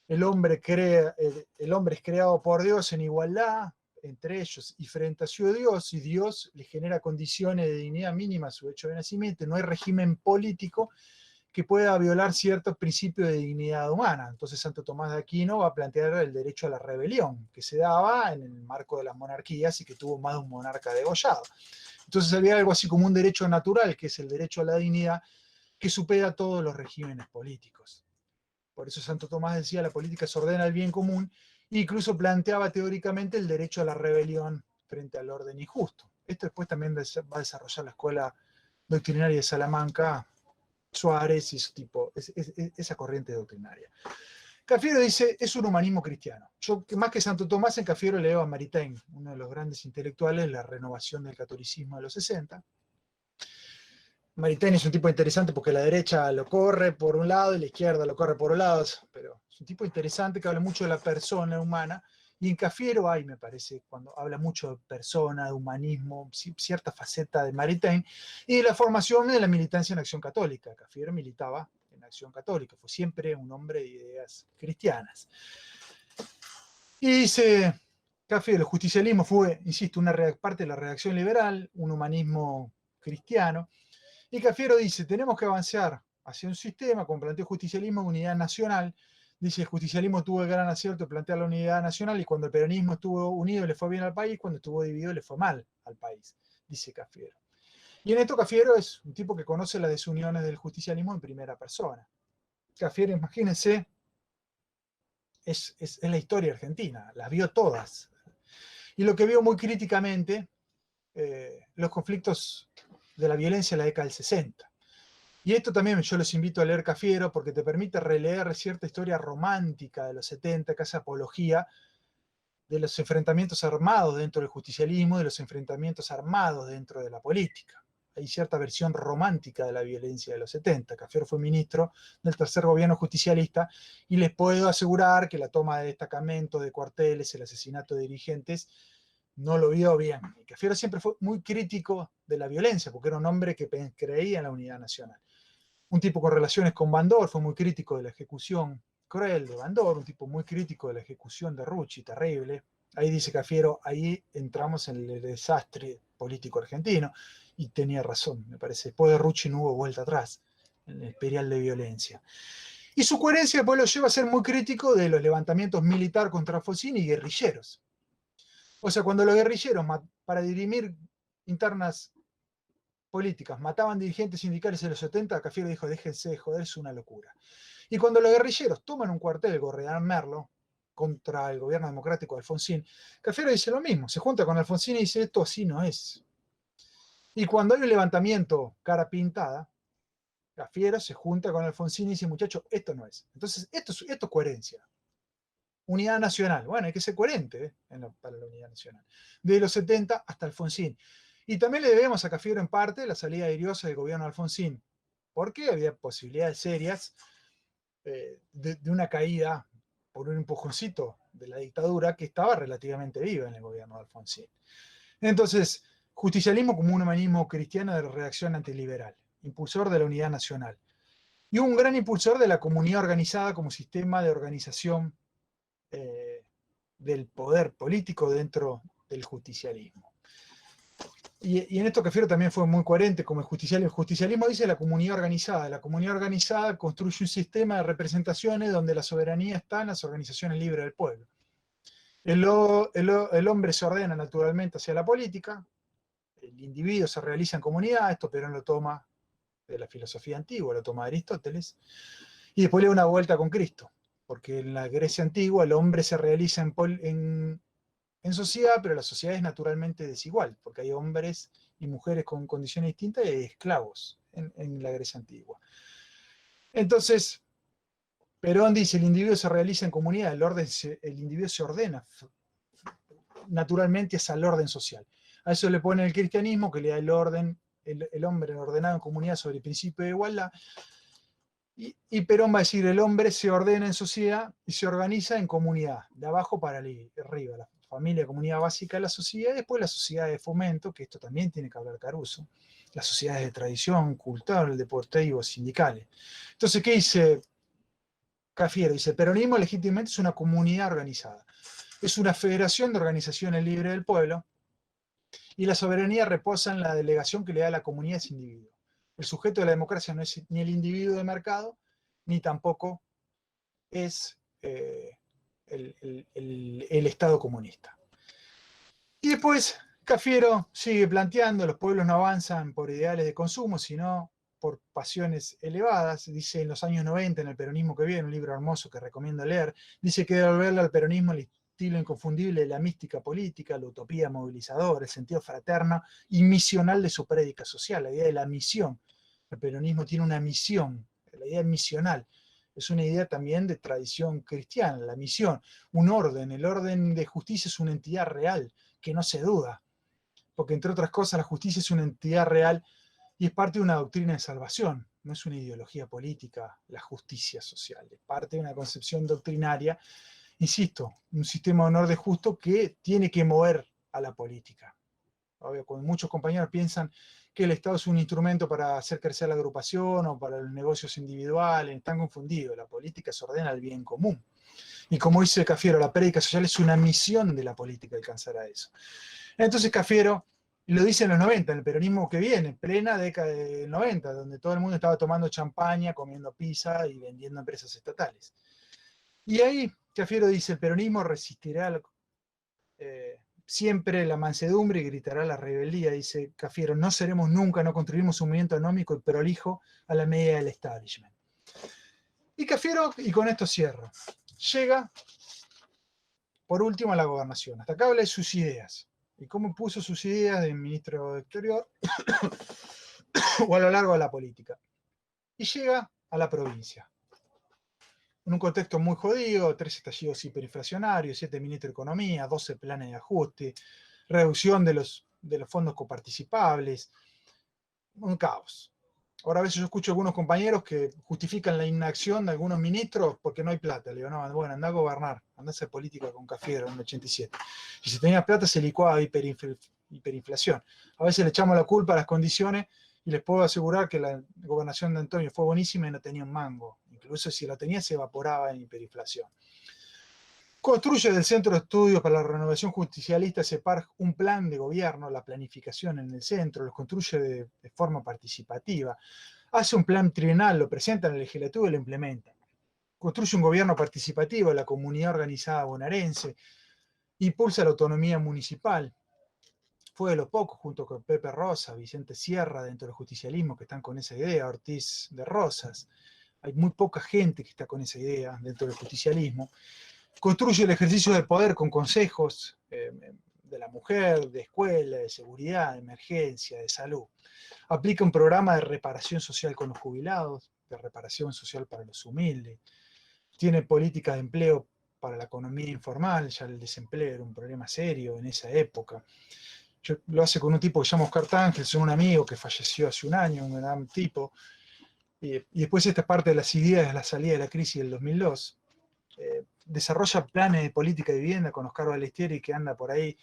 el hombre es creado por Dios en igualdad entre ellos y frente a su Dios, y Dios le genera condiciones de dignidad mínima a su hecho de nacimiento. No hay régimen político que pueda violar ciertos principios de dignidad humana. Entonces Santo Tomás de Aquino va a plantear el derecho a la rebelión, que se daba en el marco de las monarquías y que tuvo más de un monarca degollado. Entonces había algo así como un derecho natural, que es el derecho a la dignidad, que supera todos los regímenes políticos. Por eso Santo Tomás decía, la política se ordena al bien común, e incluso planteaba teóricamente el derecho a la rebelión frente al orden injusto. Esto después también va a desarrollar la escuela doctrinaria de Salamanca, Suárez y esa corriente doctrinaria. Cafiero dice, es un humanismo cristiano. Yo, más que Santo Tomás, en Cafiero leo a Maritain, uno de los grandes intelectuales de la renovación del catolicismo de los 60. Maritain es un tipo interesante porque la derecha lo corre por un lado y la izquierda lo corre por un lado, pero es un tipo interesante que habla mucho de la persona humana. Y en Cafiero hay, me parece, cuando habla mucho de persona, de humanismo, cierta faceta de Maritain, y de la formación de la militancia en Acción Católica. Cafiero militaba en Acción Católica, fue siempre un hombre de ideas cristianas. Y dice Cafiero, el justicialismo fue, insisto, una parte de la reacción liberal, un humanismo cristiano. Y Cafiero dice, tenemos que avanzar hacia un sistema, como planteó el justicialismo, de unidad nacional. Dice, el justicialismo tuvo el gran acierto de plantear la unidad nacional y cuando el peronismo estuvo unido le fue bien al país, cuando estuvo dividido le fue mal al país, dice Cafiero. Y en esto Cafiero es un tipo que conoce las desuniones del justicialismo en primera persona. Cafiero, imagínense, es la historia argentina, las vio todas. Y lo que vio muy críticamente, los conflictos de la violencia en la década del 60. Y esto también yo los invito a leer Cafiero porque te permite releer cierta historia romántica de los 70, que hace apología de los enfrentamientos armados dentro del justicialismo, de los enfrentamientos armados dentro de la política. Hay cierta versión romántica de la violencia de los 70. Cafiero fue ministro del tercer gobierno justicialista y les puedo asegurar que la toma de destacamentos, de cuarteles, el asesinato de dirigentes, no lo vio bien. Y Cafiero siempre fue muy crítico de la violencia porque era un hombre que creía en la unidad nacional. Un tipo con relaciones con Bandor, fue muy crítico de la ejecución cruel de Bandor, un tipo muy crítico de la ejecución de Rucci, terrible, Ahí dice Cafiero, ahí entramos en el desastre político argentino, y tenía razón, me parece. Después de Rucci no hubo vuelta atrás en el espiral de violencia. Y su coherencia después lo lleva a ser muy crítico de los levantamientos militares contra Alfonsín y guerrilleros. O sea, cuando los guerrilleros, para dirimir internas políticas, mataban dirigentes sindicales en los 70, Cafiero dijo, déjense de joder, es una locura. Y cuando los guerrilleros toman un cuartel de Gorriarán Merlo contra el gobierno democrático de Alfonsín, Cafiero dice lo mismo, se junta con Alfonsín y dice, esto así no es. Y cuando hay un levantamiento cara pintada, Cafiero se junta con Alfonsín y dice, muchachos, esto no es. Entonces, esto es coherencia. Unidad nacional. Bueno, hay que ser coherente para la unidad nacional. De los 70 hasta Alfonsín. Y también le debemos a Cafiero en parte la salida airiosa del gobierno de Alfonsín, porque había posibilidades serias de una caída por un empujoncito de la dictadura que estaba relativamente viva en el gobierno de Alfonsín. Entonces, justicialismo como un humanismo cristiano de reacción antiliberal, impulsor de la unidad nacional, y un gran impulsor de la comunidad organizada como sistema de organización del poder político dentro del justicialismo. Y en esto Cafiero también fue muy coherente como el justicialismo. El justicialismo dice la comunidad organizada. La comunidad organizada construye un sistema de representaciones donde la soberanía está en las organizaciones libres del pueblo. El hombre se ordena naturalmente hacia la política, el individuo se realiza en comunidad, esto Perón lo toma de la filosofía antigua, lo toma de Aristóteles, y después le da una vuelta con Cristo, porque en la Grecia antigua el hombre se realiza en sociedad, pero la sociedad es naturalmente desigual, porque hay hombres y mujeres con condiciones distintas y hay esclavos en la Grecia antigua. Entonces, Perón dice, el individuo se realiza en comunidad, el individuo se ordena naturalmente es al orden social. A eso le pone el cristianismo, que le da el orden, el hombre ordenado en comunidad sobre el principio de igualdad. Y Perón va a decir, el hombre se ordena en sociedad y se organiza en comunidad, de abajo para arriba, la familia, comunidad básica de la sociedad, y después la sociedad de fomento, que esto también tiene que hablar Caruso, las sociedades de tradición, cultural, deportivo, sindicales. Entonces, ¿qué dice Cafiero? Dice, el peronismo legítimamente es una comunidad organizada, es una federación de organizaciones libres del pueblo, y la soberanía reposa en la delegación que le da la comunidad a ese individuo. El sujeto de la democracia no es ni el individuo de mercado, ni tampoco es el Estado comunista. Y después Cafiero sigue planteando, los pueblos no avanzan por ideales de consumo, sino por pasiones elevadas. Dice en los años 90, en El peronismo que viene, un libro hermoso que recomiendo leer, dice que devolverle al peronismo el estilo inconfundible de la mística política, la utopía movilizadora, el sentido fraterno y misional de su prédica social, la idea de la misión. El peronismo tiene una misión, la idea misional. Es una idea también de tradición cristiana, la misión, un orden. El orden de justicia es una entidad real, que no se duda, porque entre otras cosas la justicia es una entidad real y es parte de una doctrina de salvación, no es una ideología política la justicia social, es parte de una concepción doctrinaria, insisto, un sistema de honor de justo que tiene que mover a la política. Obvio, cuando muchos compañeros piensan que el Estado es un instrumento para hacer crecer la agrupación o para los negocios individuales, están confundidos, la política se ordena al bien común. Y como dice Cafiero, la prédica social es una misión de la política alcanzar a eso. Entonces Cafiero lo dice en los 90, en el peronismo que viene, plena década del 90, donde todo el mundo estaba tomando champaña, comiendo pizza y vendiendo empresas estatales. Y ahí Cafiero dice, el peronismo resistirá siempre la mansedumbre y gritará la rebeldía, dice Cafiero, no seremos nunca, no construiremos un movimiento económico y prolijo a la medida del establishment. Y Cafiero, y con esto cierro, llega por último a la gobernación. Hasta acá habla de sus ideas y cómo puso sus ideas de ministro de Exterior o a lo largo de la política. Y llega a la provincia. En un contexto muy jodido, 3 estallidos hiperinflacionarios, 7 ministros de Economía, 12 planes de ajuste, reducción de los fondos coparticipables, un caos. Ahora a veces yo escucho a algunos compañeros que justifican la inacción de algunos ministros porque no hay plata. Le digo, no, bueno, anda a gobernar, anda a hacer política con Cafiero en el 87. Y si tenía plata se licuaba hiperinflación. A veces le echamos la culpa a las condiciones y les puedo asegurar que la gobernación de Antonio fue buenísima y no tenía un mango. Incluso si la tenía se evaporaba en hiperinflación. Construye del Centro de Estudios para la Renovación Justicialista, CEPAR, un plan de gobierno, la planificación en el centro, los construye de forma participativa. Hace un plan trienal, lo presenta en la legislatura y lo implementa. Construye un gobierno participativo, la comunidad organizada bonaerense, impulsa la autonomía municipal. Fue de los pocos, junto con Pepe Rosa, Vicente Sierra, dentro del justicialismo, que están con esa idea, Ortiz de Rosas. Hay muy poca gente que está con esa idea dentro del justicialismo. Construye el ejercicio del poder con consejos de la mujer, de escuela, de seguridad, de emergencia, de salud. Aplica un programa de reparación social con los jubilados, de reparación social para los humildes. Tiene política de empleo para la economía informal, ya el desempleo era un problema serio en esa época. Lo hace con un tipo que se llama Oscar Tángels, un amigo que falleció hace un año, un gran tipo. Y después esta parte de las ideas de la salida de la crisis del 2002. Desarrolla planes de política de vivienda con Oscar Balestieri, que anda por ahí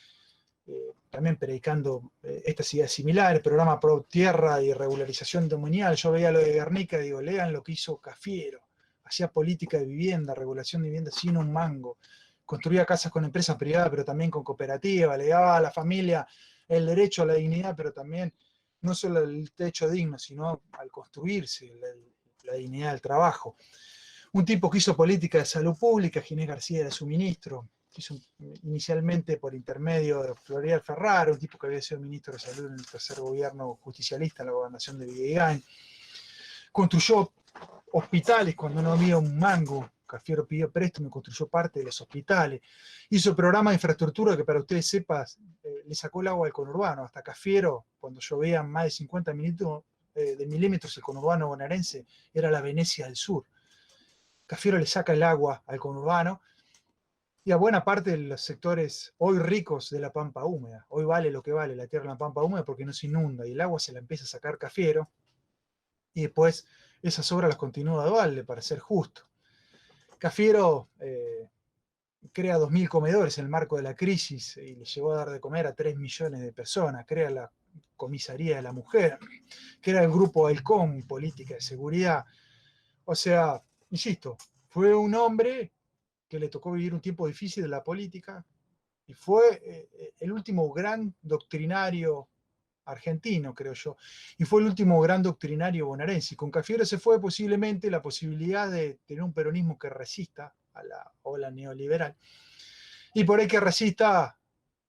también predicando estas ideas similares, programa pro tierra y regularización dominial. Yo veía lo de Guernica y digo, lean lo que hizo Cafiero. Hacía política de vivienda, regulación de vivienda sin un mango. Construía casas con empresas privadas, pero también con cooperativas. Le daba a la familia el derecho a la dignidad, pero también no solo el techo digno, sino al construirse, la dignidad del trabajo. Un tipo que hizo política de salud pública, Ginés García era su ministro, hizo inicialmente por intermedio de Florial Ferraro, un tipo que había sido ministro de salud en el tercer gobierno justicialista en la gobernación de Villegain. Construyó hospitales cuando no había un mango. Cafiero pidió préstamo y construyó parte de los hospitales. Hizo programa de infraestructura que, para ustedes sepan, le sacó el agua al conurbano. Hasta Cafiero, cuando llovía más de 50 milímetros, el conurbano bonaerense era la Venecia del sur. Cafiero le saca el agua al conurbano y a buena parte de los sectores hoy ricos de la pampa húmeda. Hoy vale lo que vale la tierra en la pampa húmeda porque no se inunda y el agua se la empieza a sacar Cafiero y después esas obras las continúa de Valde, para ser justo. Cafiero crea 2.000 comedores en el marco de la crisis y le llevó a dar de comer a 3 millones de personas. Crea la comisaría de la mujer, crea el grupo Halcón, política de seguridad. O sea, insisto, fue un hombre que le tocó vivir un tiempo difícil de la política y fue el último gran doctrinario argentino, creo yo, y fue el último gran doctrinario bonaerense. Y con Cafiero se fue posiblemente la posibilidad de tener un peronismo que resista a la ola neoliberal y por ahí que resista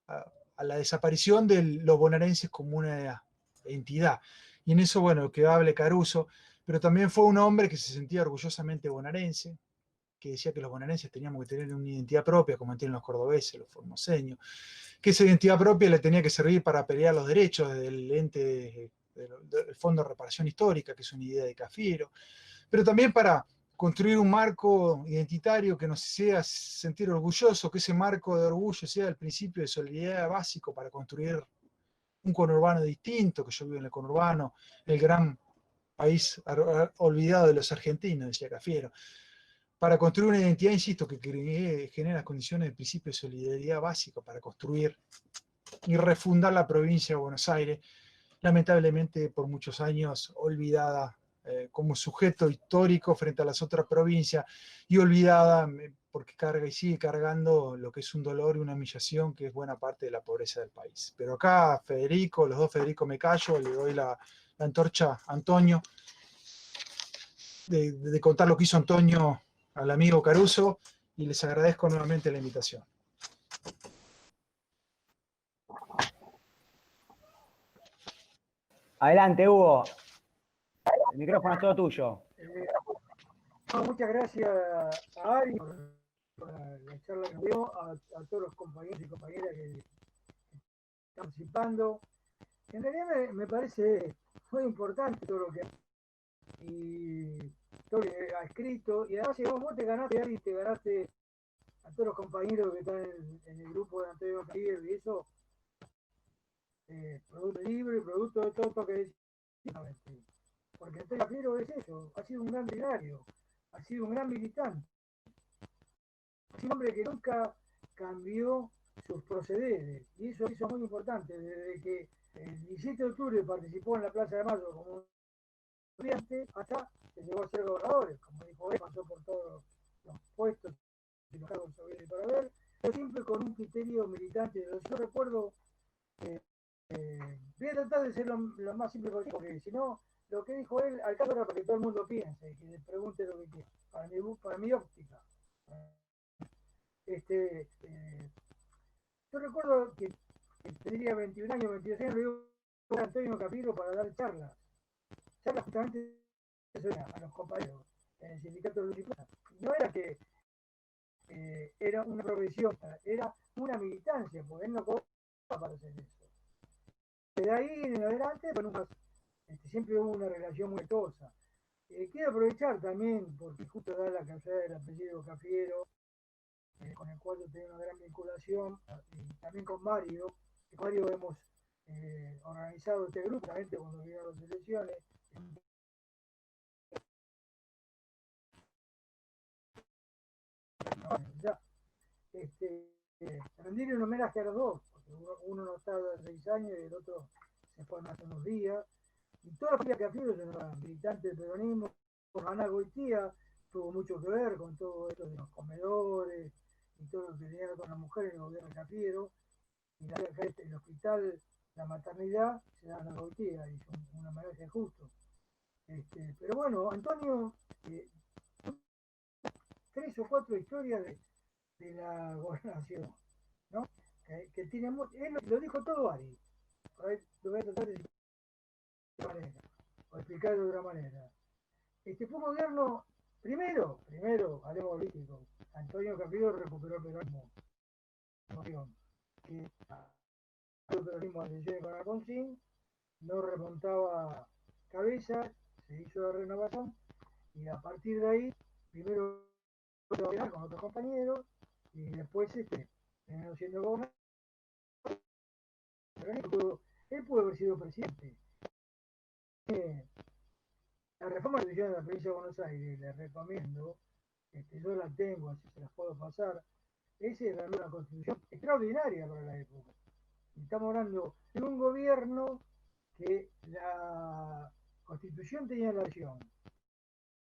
a la desaparición de los bonaerenses como una entidad. Y en eso, bueno, que hable Caruso, pero también fue un hombre que se sentía orgullosamente bonaerense, que decía que los bonaerenses teníamos que tener una identidad propia, como tienen los cordobeses, los formoseños, que esa identidad propia le tenía que servir para pelear los derechos del ente, del Fondo de Reparación Histórica, que es una idea de Cafiero, pero también para construir un marco identitario que nos sea sentir orgulloso, que ese marco de orgullo sea el principio de solidaridad básico para construir un conurbano distinto, que yo vivo en el conurbano, el gran país olvidado de los argentinos, decía Cafiero, para construir una identidad, insisto, que genera las condiciones del principio de solidaridad básico para construir y refundar la provincia de Buenos Aires, lamentablemente por muchos años olvidada como sujeto histórico frente a las otras provincias y olvidada porque carga y sigue cargando lo que es un dolor y una humillación que es buena parte de la pobreza del país. Pero acá Federico, los dos Federico me callo, le doy la antorcha a Antonio de contar lo que hizo Antonio al amigo Caruso y les agradezco nuevamente la invitación. Adelante, Hugo. El micrófono es todo tuyo. Muchas gracias a Ari por la charla que nos dio, a todos los compañeros y compañeras que están participando. En realidad me parece muy importante todo lo que y todo lo que ha escrito, y además si vos te ganaste, Ari, te ganaste a todos los compañeros que están en el grupo de Antonio Cafiero y eso, producto libre, producto de todo lo que decís. Porque Antonio Cafiero es eso, ha sido un gran diario, ha sido un gran militante. Es un hombre que nunca cambió sus procederes, y eso es muy importante. Desde que el 17 de octubre participó en la Plaza de Mayo como estudiante, hasta que llegó a ser gobernador, como dijo él, pasó por todos los puestos enojados para ver, pero siempre con un criterio militante. Yo recuerdo, voy a tratar de ser lo más simple posible, porque si no, lo que dijo él, al caso era para que todo el mundo piense, que le pregunte lo que quiera, para mi óptica. Yo recuerdo que tendría 21 años, 22 años, le digo a Antonio Capiro para dar charlas justamente a los compañeros en el sindicato de Luz y Plata. No era que era una profesión, era una militancia, porque él no cobraba para hacer eso. De ahí en adelante, bueno, siempre hubo una relación muy tosa. Quiero aprovechar también, porque justo da la casualidad del apellido Cafiero, con el cual yo tengo una gran vinculación, y también con Mario, que Mario hemos organizado este grupo, cuando vinieron las elecciones. Ya, rendirle un homenaje a los dos, porque uno no está de 6 años y el otro se fue hace unos días. Y toda la familia Cafiero es una militante del peronismo. Ana Goitía tuvo mucho que ver con todo esto de los comedores y todo lo que tenía con las mujeres en el gobierno de Cafiero. Y el hospital, la maternidad, se da a Ana Goitía, y es un homenaje justo. Pero bueno, Antonio, 3 o 4 historias de la gobernación, ¿no? Que tiene, él lo dijo todo Ari. Lo voy a tratar de decir de otra manera, o explicar de otra manera. Fue un gobierno, primero, hablemos político. Antonio Caprio recuperó el peronismo. Que el peronismo de sesiones con Alfonsín, no remontaba cabeza, se hizo la renovación, y a partir de ahí, primero con otros compañeros, y después terminó siendo gobernador. Él pudo haber sido presidente. La reforma que hicieron en la provincia de Buenos Aires, les recomiendo, yo la tengo, así se las puedo pasar, es una constitución extraordinaria para la época. Estamos hablando de un gobierno que la constitución tenía la versión.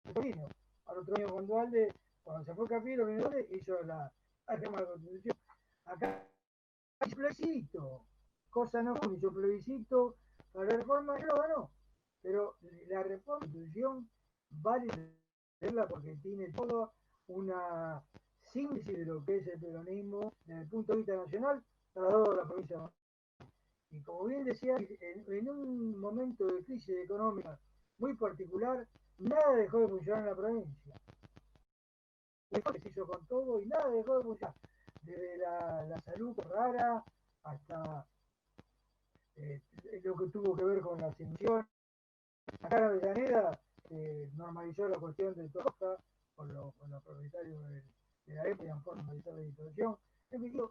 Al otro año cuando se fue Capiro, hizo la reforma de la constitución. Acá hizo plebiscito, cosa no hizo plebiscito para la reforma, y lo ganó. Pero la reforma de la constitución vale verla porque tiene toda una síntesis de lo que es el peronismo desde el punto de vista nacional trasladado a la provincia de Buenos Aires. Y como bien decía, en un momento de crisis económica muy particular, nada dejó de funcionar en la provincia. Se hizo con todo y nada dejó de funcionar. Desde la salud rara hasta lo que tuvo que ver con las emisiones. Acá en Avellaneda normalizó la cuestión de Toja con los propietarios de la época en forma de la distorsión. En fin, un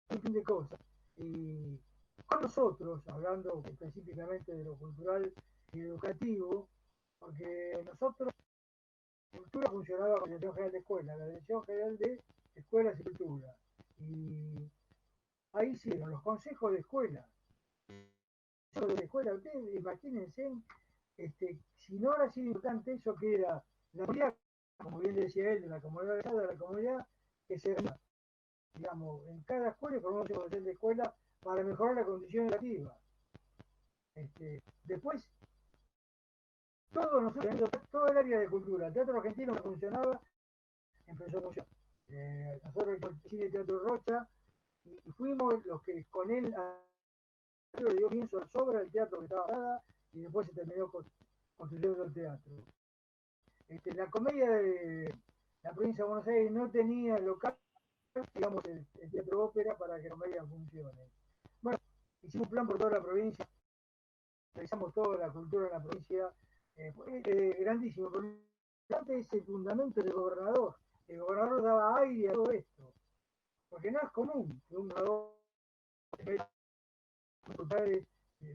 montón de cosas. Y con nosotros, hablando específicamente de lo cultural y educativo, porque nosotros, cultura funcionaba con la Dirección General de Escuela, la Dirección General de Escuelas y Cultura. Y ahí hicieron los consejos de escuela. Ustedes imagínense, si no hubiera sido importante eso que era la comunidad, como bien decía él, de la comunidad de la comunidad que se digamos, en cada escuela formamos un consejo de escuela para mejorar la condición educativa. Después, todo el área de cultura, el teatro argentino no funcionaba, empezó a funcionar. Nosotros el de Teatro Rocha, y fuimos los que con él le dio comienzo a sobra el teatro que estaba parada, y después se terminó construyendo el teatro. La comedia de la provincia de Buenos Aires no tenía local, digamos, el teatro ópera para que la comedia funcione. Bueno, hicimos un plan por toda la provincia, realizamos toda la cultura en la provincia, grandísimo. Pero es el fundamento del gobernador. El gobernador daba aire a todo esto, porque no es común que un gobernador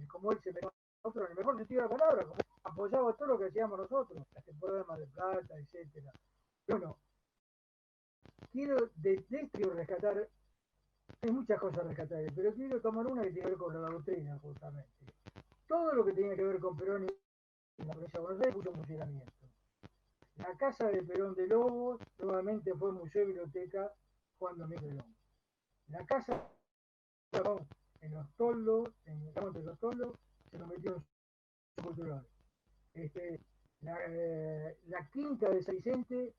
como él se metió nosotros, en el mejor sentido de la palabra, como apoyaba todo lo que hacíamos nosotros, las temporadas de Mar del Plata, etcétera. Bueno, quiero de esto rescatar, hay muchas cosas a rescatar, pero quiero tomar una que tiene que ver con la doctrina, justamente. Todo lo que tenía que ver con Perón y la provincia de Buenos Aires puso en funcionamiento. La casa de Perón de Lobos nuevamente fue Museo y Biblioteca Juan Domingo Perón. La casa en los toldos, entre los toldos, se convirtió en centro cultural. La quinta de Seisente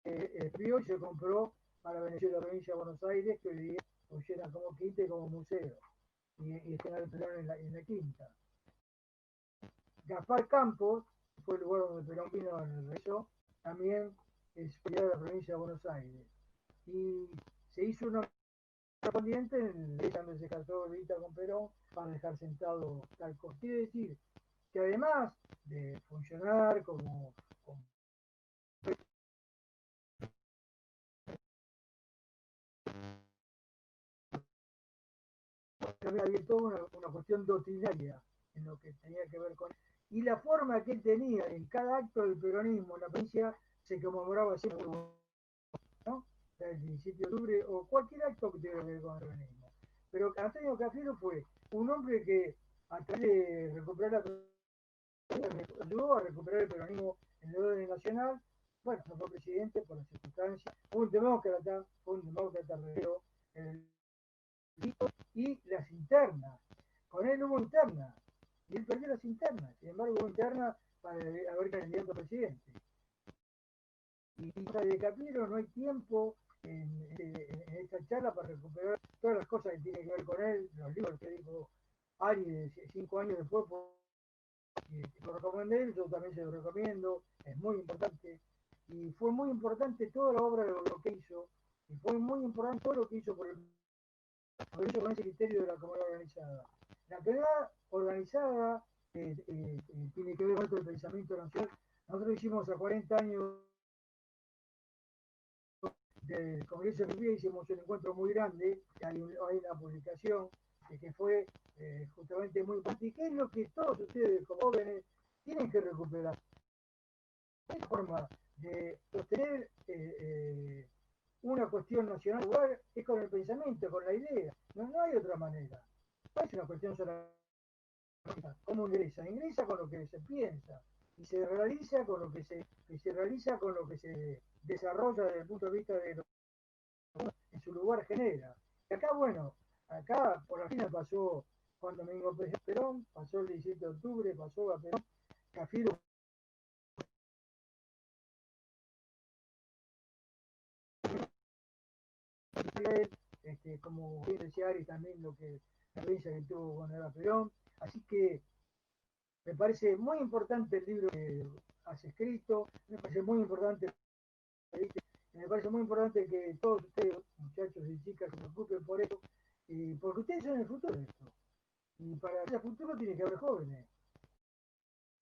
y se compró para beneficio de la provincia de Buenos Aires, que hoy día funciona como quinta y como museo. Y está el Perón en la quinta. Gaspar Campos fue el lugar donde Perón vino en el regreso, también es de la provincia de Buenos Aires. Y se hizo una correspondiente en el donde se casó Evita con Perón para dejar sentado tal cosa. Quiere decir que además de funcionar como había toda una cuestión doctrinaria en lo que tenía que ver con... Y la forma que él tenía en cada acto del peronismo en la provincia se conmemoraba siempre, ¿no? El 17 de octubre o cualquier acto que tenga que ver con el peronismo. Pero Antonio Cafiero fue un hombre que a través de recuperar ayudó a recuperar el peronismo en el orden nacional. Bueno, no fue presidente por las circunstancias, fue un demócrata reguero, y las internas. Con él hubo internas y él perdió las internas. Sin embargo, hubo internas para haber candidato a presidente. Y de Cafiero no hay tiempo en esta charla para recuperar todas las cosas que tienen que ver con él, los libros que dijo Ari 5 años después. Lo recomendé, yo también se lo recomiendo, es muy importante. Y fue muy importante toda la obra de lo que hizo, y fue muy importante todo lo que hizo por eso con ese criterio de la comunidad organizada. La comunidad organizada tiene que ver con el pensamiento nacional. Nosotros hicimos a 40 años del Congreso de Rivera, hicimos un encuentro muy grande, hay una publicación que fue justamente muy importante. ¿Y qué es lo que todos ustedes como jóvenes tienen que recuperar? ¿Qué forma de sostener una cuestión nacional es con el pensamiento, con la idea? No hay otra manera. No es una cuestión solamente cómo ingresa. Ingresa con lo que se piensa y se realiza con lo que se realiza con lo que se desarrolla desde el punto de vista de lo que en su lugar genera. Y acá, bueno, acá por la fina pasó Juan Domingo Perón, pasó el 17 de octubre, pasó a Perón, Cafiero como bien decía Ari, también lo que la experiencia que tuvo con Eva Perón. Así que me parece muy importante el libro que has escrito, me parece muy importante, me parece muy importante que todos ustedes, muchachos y chicas, se preocupen por eso, porque ustedes son el futuro de esto. Y para el futuro tiene que haber jóvenes.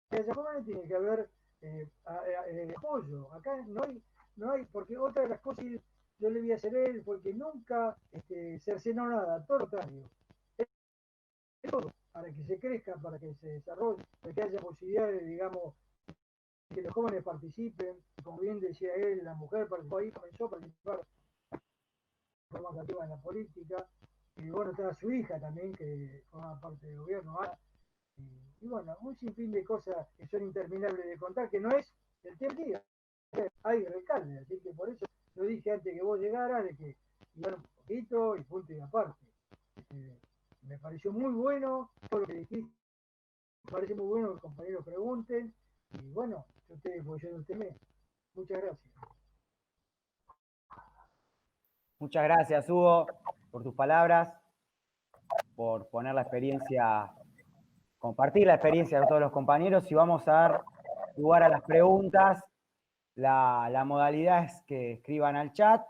Para haya jóvenes tiene que haber apoyo. Acá no hay, porque otra de las cosas yo le voy a hacer él, porque nunca cercenó nada, todo lo contrario. Todo, para que se crezca, para que se desarrolle, para que haya posibilidades, digamos, que los jóvenes participen, como bien decía él, la mujer participó ahí, comenzó a participar de forma activa en la política, y bueno, está su hija también, que forma parte del gobierno, y bueno, un sinfín de cosas que son interminables de contar, que no es el tiempo día, hay alcalde, así que por eso lo dije antes que vos llegaras, de que iban un poquito y punto y aparte. Me pareció muy bueno todo lo que dijiste, me parece muy bueno que los compañeros pregunten, y bueno, yo estoy apoyando el tema. Muchas gracias. Muchas gracias, Hugo, por tus palabras, por poner la experiencia, compartir la experiencia de todos los compañeros, y vamos a dar lugar a las preguntas. La modalidad es que escriban al chat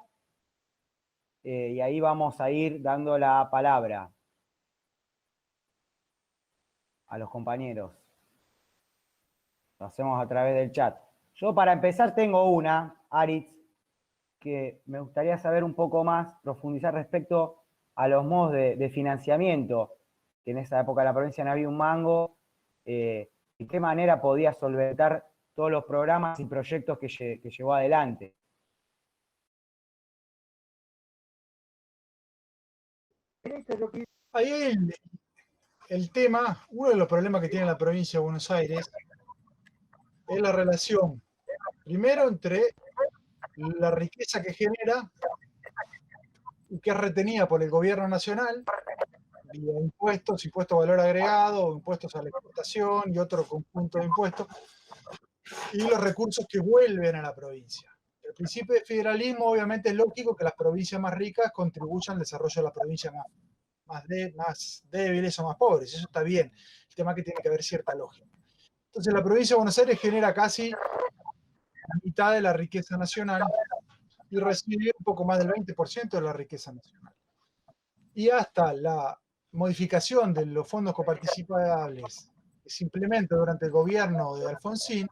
y ahí vamos a ir dando la palabra a los compañeros. Lo hacemos a través del chat. Yo para empezar tengo una, Aritz, que me gustaría saber un poco más, profundizar respecto a los modos de financiamiento, que en esa época en la provincia no había un mango, y qué manera podía solventar todos los programas y proyectos que llevó adelante. Ahí el tema, uno de los problemas que tiene la provincia de Buenos Aires es la relación Primero, entre la riqueza que genera y que es retenida por el gobierno nacional, vía impuestos, impuestos a valor agregado, impuestos a la exportación y otro conjunto de impuestos, y los recursos que vuelven a la provincia. El principio de federalismo, obviamente, es lógico que las provincias más ricas contribuyan al desarrollo de las provincias más débiles o más pobres. Eso está bien. El tema es que tiene que haber cierta lógica. Entonces, la provincia de Buenos Aires genera casi la mitad de la riqueza nacional y recibe un poco más del 20% de la riqueza nacional. Y hasta la modificación de los fondos coparticipables que se implementa durante el gobierno de Alfonsín,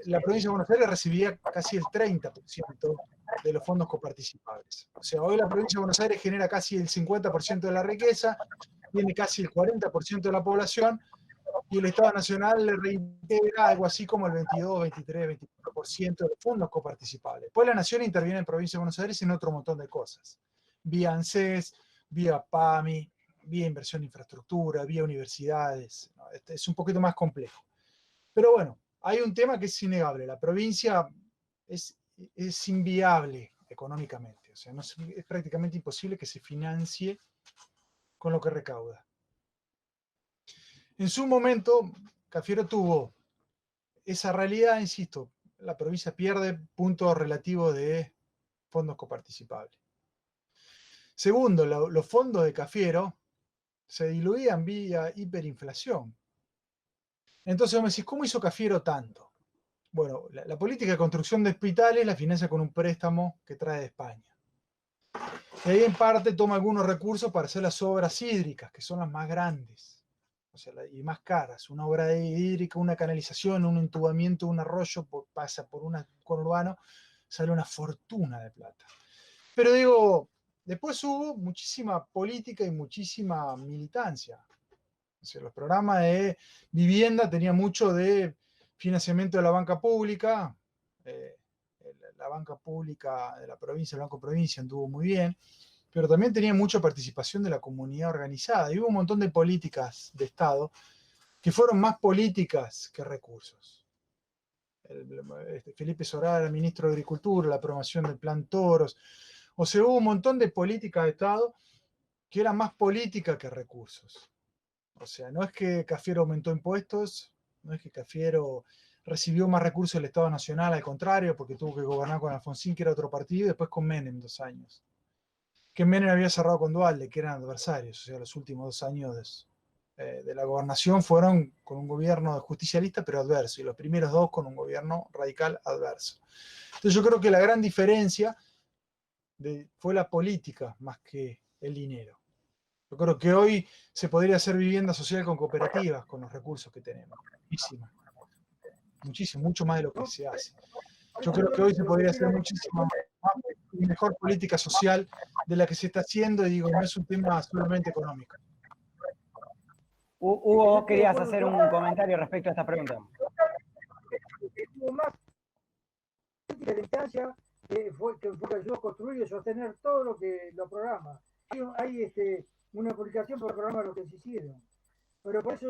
la provincia de Buenos Aires recibía casi el 30% de los fondos coparticipables. O sea, hoy la provincia de Buenos Aires genera casi el 50% de la riqueza, tiene casi el 40% de la población, y el Estado Nacional le reintegra algo así como el 22, 23, 24% de los fondos coparticipables. Después la Nación interviene en la provincia de Buenos Aires en otro montón de cosas. Vía ANSES, vía PAMI, vía inversión en infraestructura, vía universidades. ¿No? Es un poquito más complejo. Pero bueno, hay un tema que es innegable. La provincia es inviable económicamente. O sea, no es prácticamente imposible que se financie con lo que recauda. En su momento, Cafiero tuvo esa realidad, insisto, la provincia pierde puntos relativos de fondos coparticipables. Segundo, los fondos de Cafiero se diluían vía hiperinflación. Entonces vos me decís, ¿cómo hizo Cafiero tanto? Bueno, la política de construcción de hospitales la financia con un préstamo que trae de España. Y ahí en parte toma algunos recursos para hacer las obras hídricas, que son las más grandes, o sea, y más caras. Una obra hídrica, una canalización, un entubamiento, un arroyo, pasa por un conurbano, sale una fortuna de plata. Pero digo, después hubo muchísima política y muchísima militancia. O sea, los programas de vivienda tenían mucho de financiamiento de la banca pública. La banca pública de la provincia, el Banco Provincia, anduvo muy bien, pero también tenía mucha participación de la comunidad organizada. Y hubo un montón de políticas de Estado que fueron más políticas que recursos. Felipe Solá era ministro de Agricultura, la aprobación del Plan Toros. O sea, hubo un montón de políticas de Estado que eran más política que recursos. O sea, no es que Cafiero aumentó impuestos, no es que Cafiero recibió más recursos del Estado Nacional, al contrario, porque tuvo que gobernar con Alfonsín, que era otro partido, y después con Menem 2 años. Que Menem había cerrado con Duhalde, que eran adversarios. O sea, los últimos 2 años de la gobernación fueron con un gobierno justicialista, pero adverso, y los primeros 2 con un gobierno radical adverso. Entonces yo creo que la gran diferencia fue la política más que el dinero. Yo creo que hoy se podría hacer vivienda social con cooperativas, con los recursos que tenemos. Muchísimo. Muchísimo, mucho más de lo que se hace. Yo creo que hoy se podría hacer muchísimo más y mejor política social de la que se está haciendo, y digo, no es un tema solamente económico. Hugo, vos querías hacer un comentario respecto a esta pregunta. Hubo más política de instancia que ayudó a construir y sostener todo lo que lo programa. Hay una publicación por programa de lo que se hicieron. Pero por eso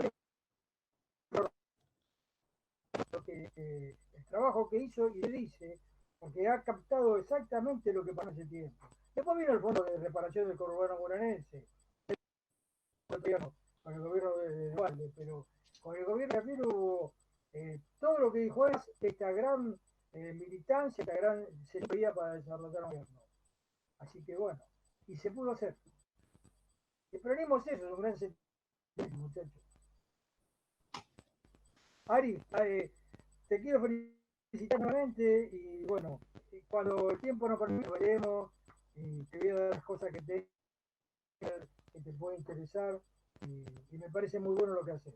el trabajo que hizo y le dice, porque ha captado exactamente lo que pasó en ese tiempo. Después vino el fondo de reparación del conurbano bonaerense, con el gobierno de Duhalde, pero con el gobierno de Cafiero hubo todo lo que dijo es esta gran militancia, esta gran sensibilidad para desarrollar un gobierno. Así que bueno, y se pudo hacer. El peronismo es eso, es un gran sentimiento, muchachos. Ari, te quiero felicitar nuevamente y bueno, cuando el tiempo nos permita veremos y te voy a dar las cosas que te pueden interesar y me parece muy bueno lo que haces.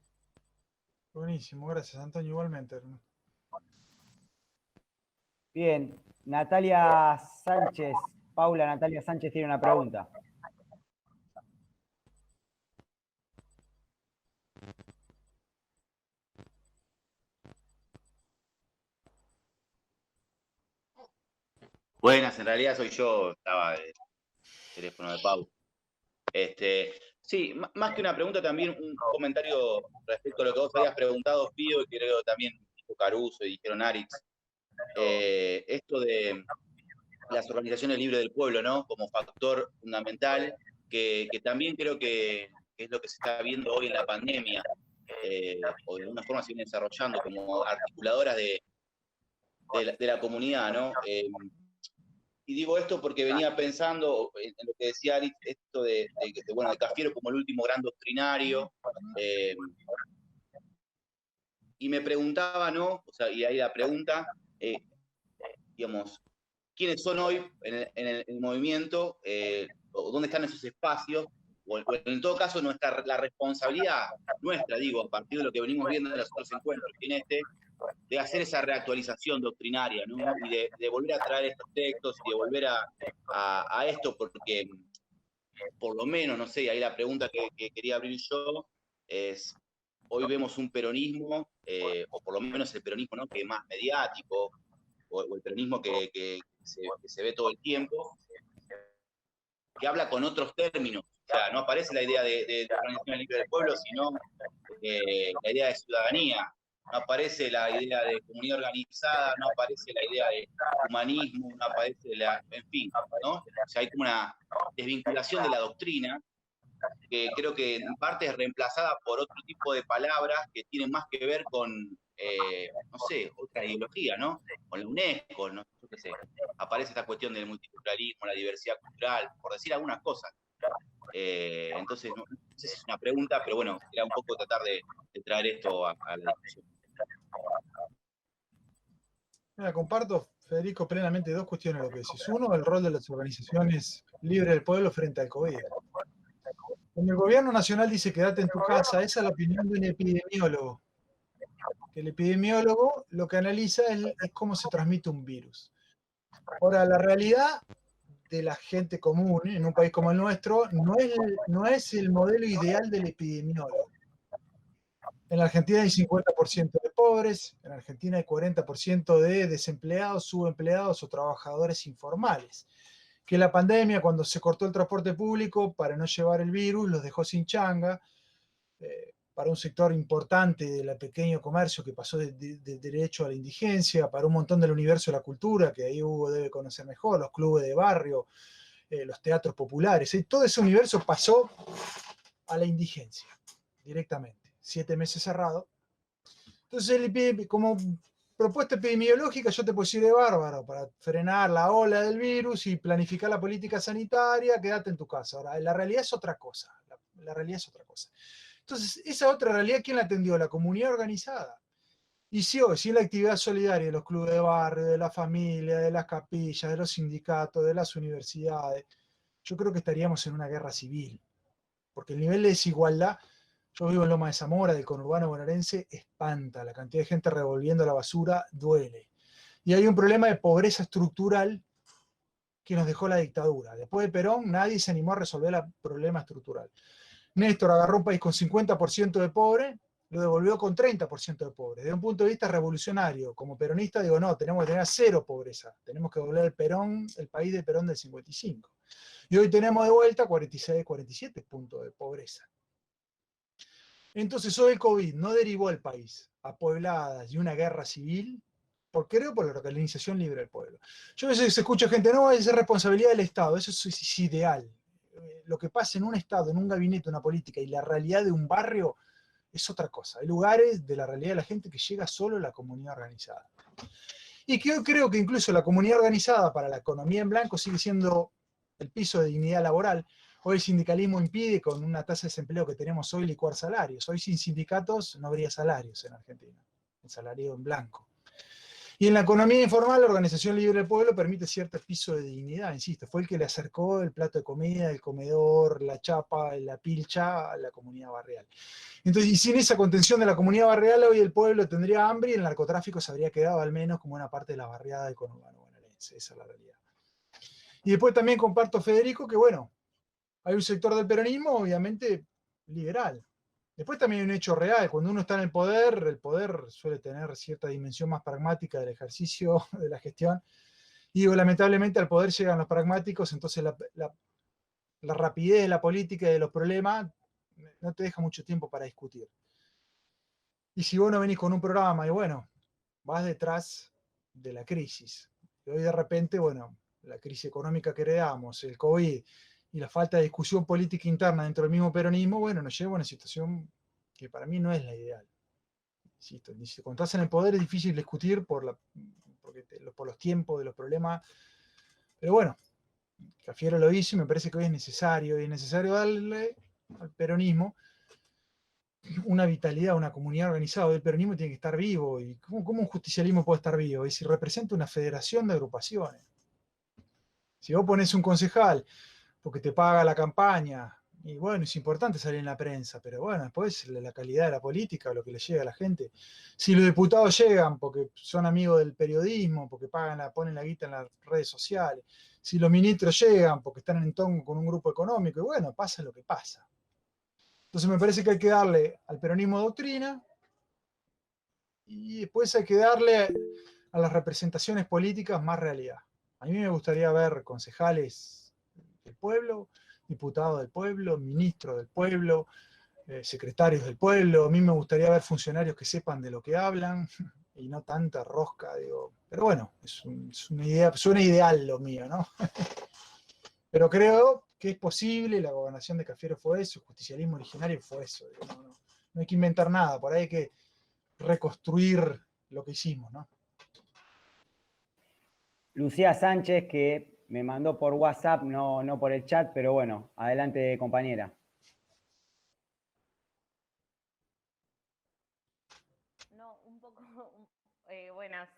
Buenísimo, gracias Antonio, igualmente. Bien, Natalia Sánchez, Paula Natalia Sánchez tiene una pregunta. Buenas, en realidad soy yo, estaba el teléfono de Pau. Sí, más que una pregunta, también un comentario respecto a lo que vos habías preguntado, Pío, y creo también dijo Caruso y dijeron Arix, esto de las organizaciones libres del pueblo, ¿no? Como factor fundamental, que también creo que es lo que se está viendo hoy en la pandemia, o de alguna forma se viene desarrollando como articuladoras de la comunidad, ¿no? Y digo esto porque venía pensando en lo que decía Ari, esto bueno, de Cafiero como el último gran doctrinario, y me preguntaba, ¿no? O sea, y ahí la pregunta, digamos, ¿quiénes son hoy en el movimiento? O ¿dónde están esos espacios? O en todo caso, la responsabilidad nuestra, digo, a partir de lo que venimos viendo en los otros encuentros, en de hacer esa reactualización doctrinaria, ¿no? Y de volver a traer estos textos y de volver a esto, porque por lo menos, no sé, ahí la pregunta que quería abrir yo es, hoy vemos un peronismo, o por lo menos el peronismo, ¿no? Que es más mediático, o el peronismo que se ve todo el tiempo, que habla con otros términos. O sea, no aparece la idea de organización libre del pueblo, sino la idea de ciudadanía. No aparece la idea de comunidad organizada, no aparece la idea de humanismo, no aparece en fin, ¿no? O sea, hay como una desvinculación de la doctrina que creo que en parte es reemplazada por otro tipo de palabras que tienen más que ver con, no sé, otra ideología, ¿no? Con la UNESCO, ¿no? Yo qué sé. Aparece esta cuestión del multiculturalismo, la diversidad cultural, por decir algunas cosas. Entonces, no sé si es una pregunta, pero bueno, era un poco tratar de traer esto a la discusión. Mira, comparto, Federico, plenamente dos cuestiones lo que decís. Uno, el rol de las organizaciones libres del pueblo frente al COVID. Cuando el gobierno nacional dice quédate en tu casa, esa es la opinión de un epidemiólogo. Que el epidemiólogo lo que analiza es cómo se transmite un virus. Ahora, la realidad de la gente común en un país como el nuestro no es el modelo ideal del epidemiólogo. En la Argentina hay 50% de pobres, en Argentina hay 40% de desempleados, subempleados o trabajadores informales. Que la pandemia, cuando se cortó el transporte público para no llevar el virus, los dejó sin changa, para un sector importante del pequeño comercio que pasó de derecho a la indigencia, para un montón del universo de la cultura, que ahí Hugo debe conocer mejor, los clubes de barrio, los teatros populares, todo ese universo pasó a la indigencia directamente. 7 meses cerrado. Entonces, como propuesta epidemiológica, yo te puedo decir de bárbaro, para frenar la ola del virus y planificar la política sanitaria, quédate en tu casa. Ahora, la realidad es otra cosa. La realidad es otra cosa. Entonces, esa otra realidad, ¿quién la atendió? La comunidad organizada. Y si hoy, sin la actividad solidaria de los clubes de barrio, de la familia, de las capillas, de los sindicatos, de las universidades, yo creo que estaríamos en una guerra civil. Porque el nivel de desigualdad, yo vivo en Loma de Zamora, del conurbano bonaerense, espanta. La cantidad de gente revolviendo la basura duele. Y hay un problema de pobreza estructural que nos dejó la dictadura. Después de Perón, nadie se animó a resolver el problema estructural. Néstor agarró un país con 50% de pobres, lo devolvió con 30% de pobres. Desde un punto de vista revolucionario, como peronista, digo, no, tenemos que tener cero pobreza. Tenemos que devolver el país de Perón del 55. Y hoy tenemos de vuelta 46, 47 puntos de pobreza. Entonces, hoy el COVID no derivó al país a puebladas y una guerra civil, creo por la organización libre del pueblo. Yo a veces escucho gente, no, es responsabilidad del Estado, eso es ideal. Lo que pasa en un Estado, en un gabinete, una política y la realidad de un barrio es otra cosa. Hay lugares de la realidad de la gente que llega solo a la comunidad organizada. Y que yo creo que incluso la comunidad organizada para la economía en blanco sigue siendo el piso de dignidad laboral. Hoy el sindicalismo impide, con una tasa de desempleo que tenemos hoy, licuar salarios. Hoy sin sindicatos no habría salarios en Argentina, el salario en blanco. Y en la economía informal, la Organización Libre del Pueblo permite cierto piso de dignidad, insisto, fue el que le acercó el plato de comida, el comedor, la chapa, la pilcha a la comunidad barrial. Entonces, y sin esa contención de la comunidad barrial, hoy el pueblo tendría hambre y el narcotráfico se habría quedado al menos como una parte de la barriada del conurbano bonaerense. Esa es la realidad. Y después también comparto, Federico, que bueno, hay un sector del peronismo, obviamente, liberal. Después también hay un hecho real. Cuando uno está en el poder suele tener cierta dimensión más pragmática del ejercicio de la gestión. Y lamentablemente al poder llegan los pragmáticos, entonces la rapidez de la política y de los problemas no te deja mucho tiempo para discutir. Y si vos no venís con un programa y bueno, vas detrás de la crisis. Y hoy de repente, bueno, la crisis económica que heredamos, el COVID y la falta de discusión política interna dentro del mismo peronismo, bueno, nos lleva a una situación que para mí no es la ideal. Insisto, cuando estás en el poder es difícil discutir por los tiempos de los problemas, pero bueno, Cafiero lo hizo y me parece que hoy es necesario darle al peronismo una vitalidad, una comunidad organizada. El peronismo tiene que estar vivo. ¿Y cómo un justicialismo puede estar vivo? Y si representa una federación de agrupaciones. Si vos pones un concejal porque te paga la campaña, y bueno, es importante salir en la prensa, pero bueno, después la calidad de la política, lo que le llega a la gente. Si los diputados llegan porque son amigos del periodismo, porque ponen la guita en las redes sociales, si los ministros llegan porque están en tono con un grupo económico, y bueno, pasa lo que pasa. Entonces me parece que hay que darle al peronismo doctrina y después hay que darle a las representaciones políticas más realidad. A mí me gustaría ver concejales del pueblo, diputados del pueblo, ministros del pueblo, secretarios del pueblo. A mí me gustaría ver funcionarios que sepan de lo que hablan y no tanta rosca, digo. Pero bueno, es una idea, suena ideal lo mío, ¿no? Pero creo que es posible, la gobernación de Cafiero fue eso, el justicialismo originario fue eso. Digo, no hay que inventar nada, por ahí hay que reconstruir lo que hicimos, ¿no? Lucía Sánchez, que me mandó por WhatsApp, no por el chat, pero bueno, adelante, compañera. No, un poco, buenas.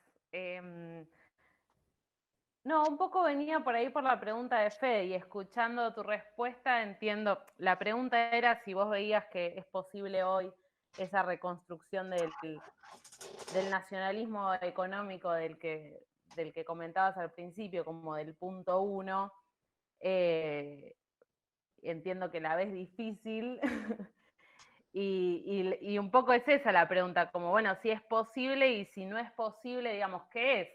No, un poco venía por ahí por la pregunta de Fede y escuchando tu respuesta entiendo, la pregunta era si vos veías que es posible hoy esa reconstrucción del nacionalismo económico del que comentabas al principio, como del punto 1. Entiendo que la ves difícil. Y un poco es esa la pregunta, como bueno, si es posible y si no es posible, digamos, ¿qué es?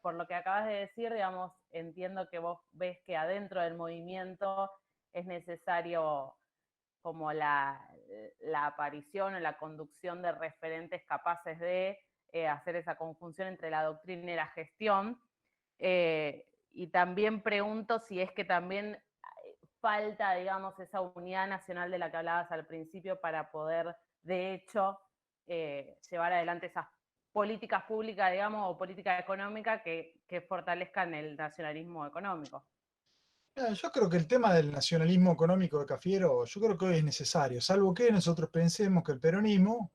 Por lo que acabas de decir, digamos, entiendo que vos ves que adentro del movimiento es necesario como la aparición o la conducción de referentes capaces de hacer esa conjunción entre la doctrina y la gestión. Y también pregunto si es que también falta, digamos, esa unidad nacional de la que hablabas al principio para poder, de hecho, llevar adelante esas políticas públicas, digamos, o políticas económicas que fortalezcan el nacionalismo económico. Yo creo que el tema del nacionalismo económico de Cafiero, yo creo que hoy es necesario, salvo que nosotros pensemos que el peronismo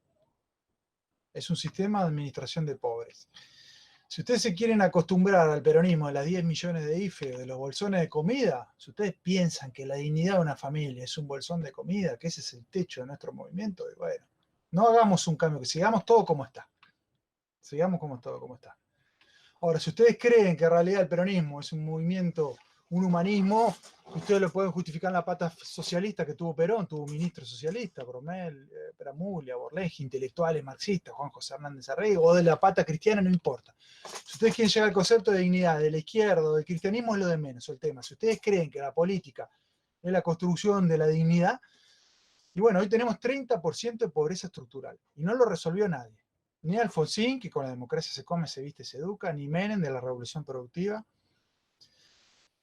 es un sistema de administración de pobres. Si ustedes se quieren acostumbrar al peronismo de las 10 millones de IFE, de los bolsones de comida, si ustedes piensan que la dignidad de una familia es un bolsón de comida, que ese es el techo de nuestro movimiento, y bueno, no hagamos un cambio, que sigamos todo como está. Sigamos como todo como está. Ahora, si ustedes creen que en realidad el peronismo es un movimiento, un humanismo, ustedes lo pueden justificar en la pata socialista que tuvo Perón, tuvo un ministro socialista, Bromel, Peramulia, Borlegi, intelectuales marxistas, Juan José Hernández Arrego, o de la pata cristiana, no importa. Si ustedes quieren llegar al concepto de dignidad, de la izquierda o del cristianismo, es lo de menos el tema. Si ustedes creen que la política es la construcción de la dignidad, y bueno, hoy tenemos 30% de pobreza estructural, y no lo resolvió nadie. Ni Alfonsín, que con la democracia se come, se viste, se educa, ni Menem de la revolución productiva,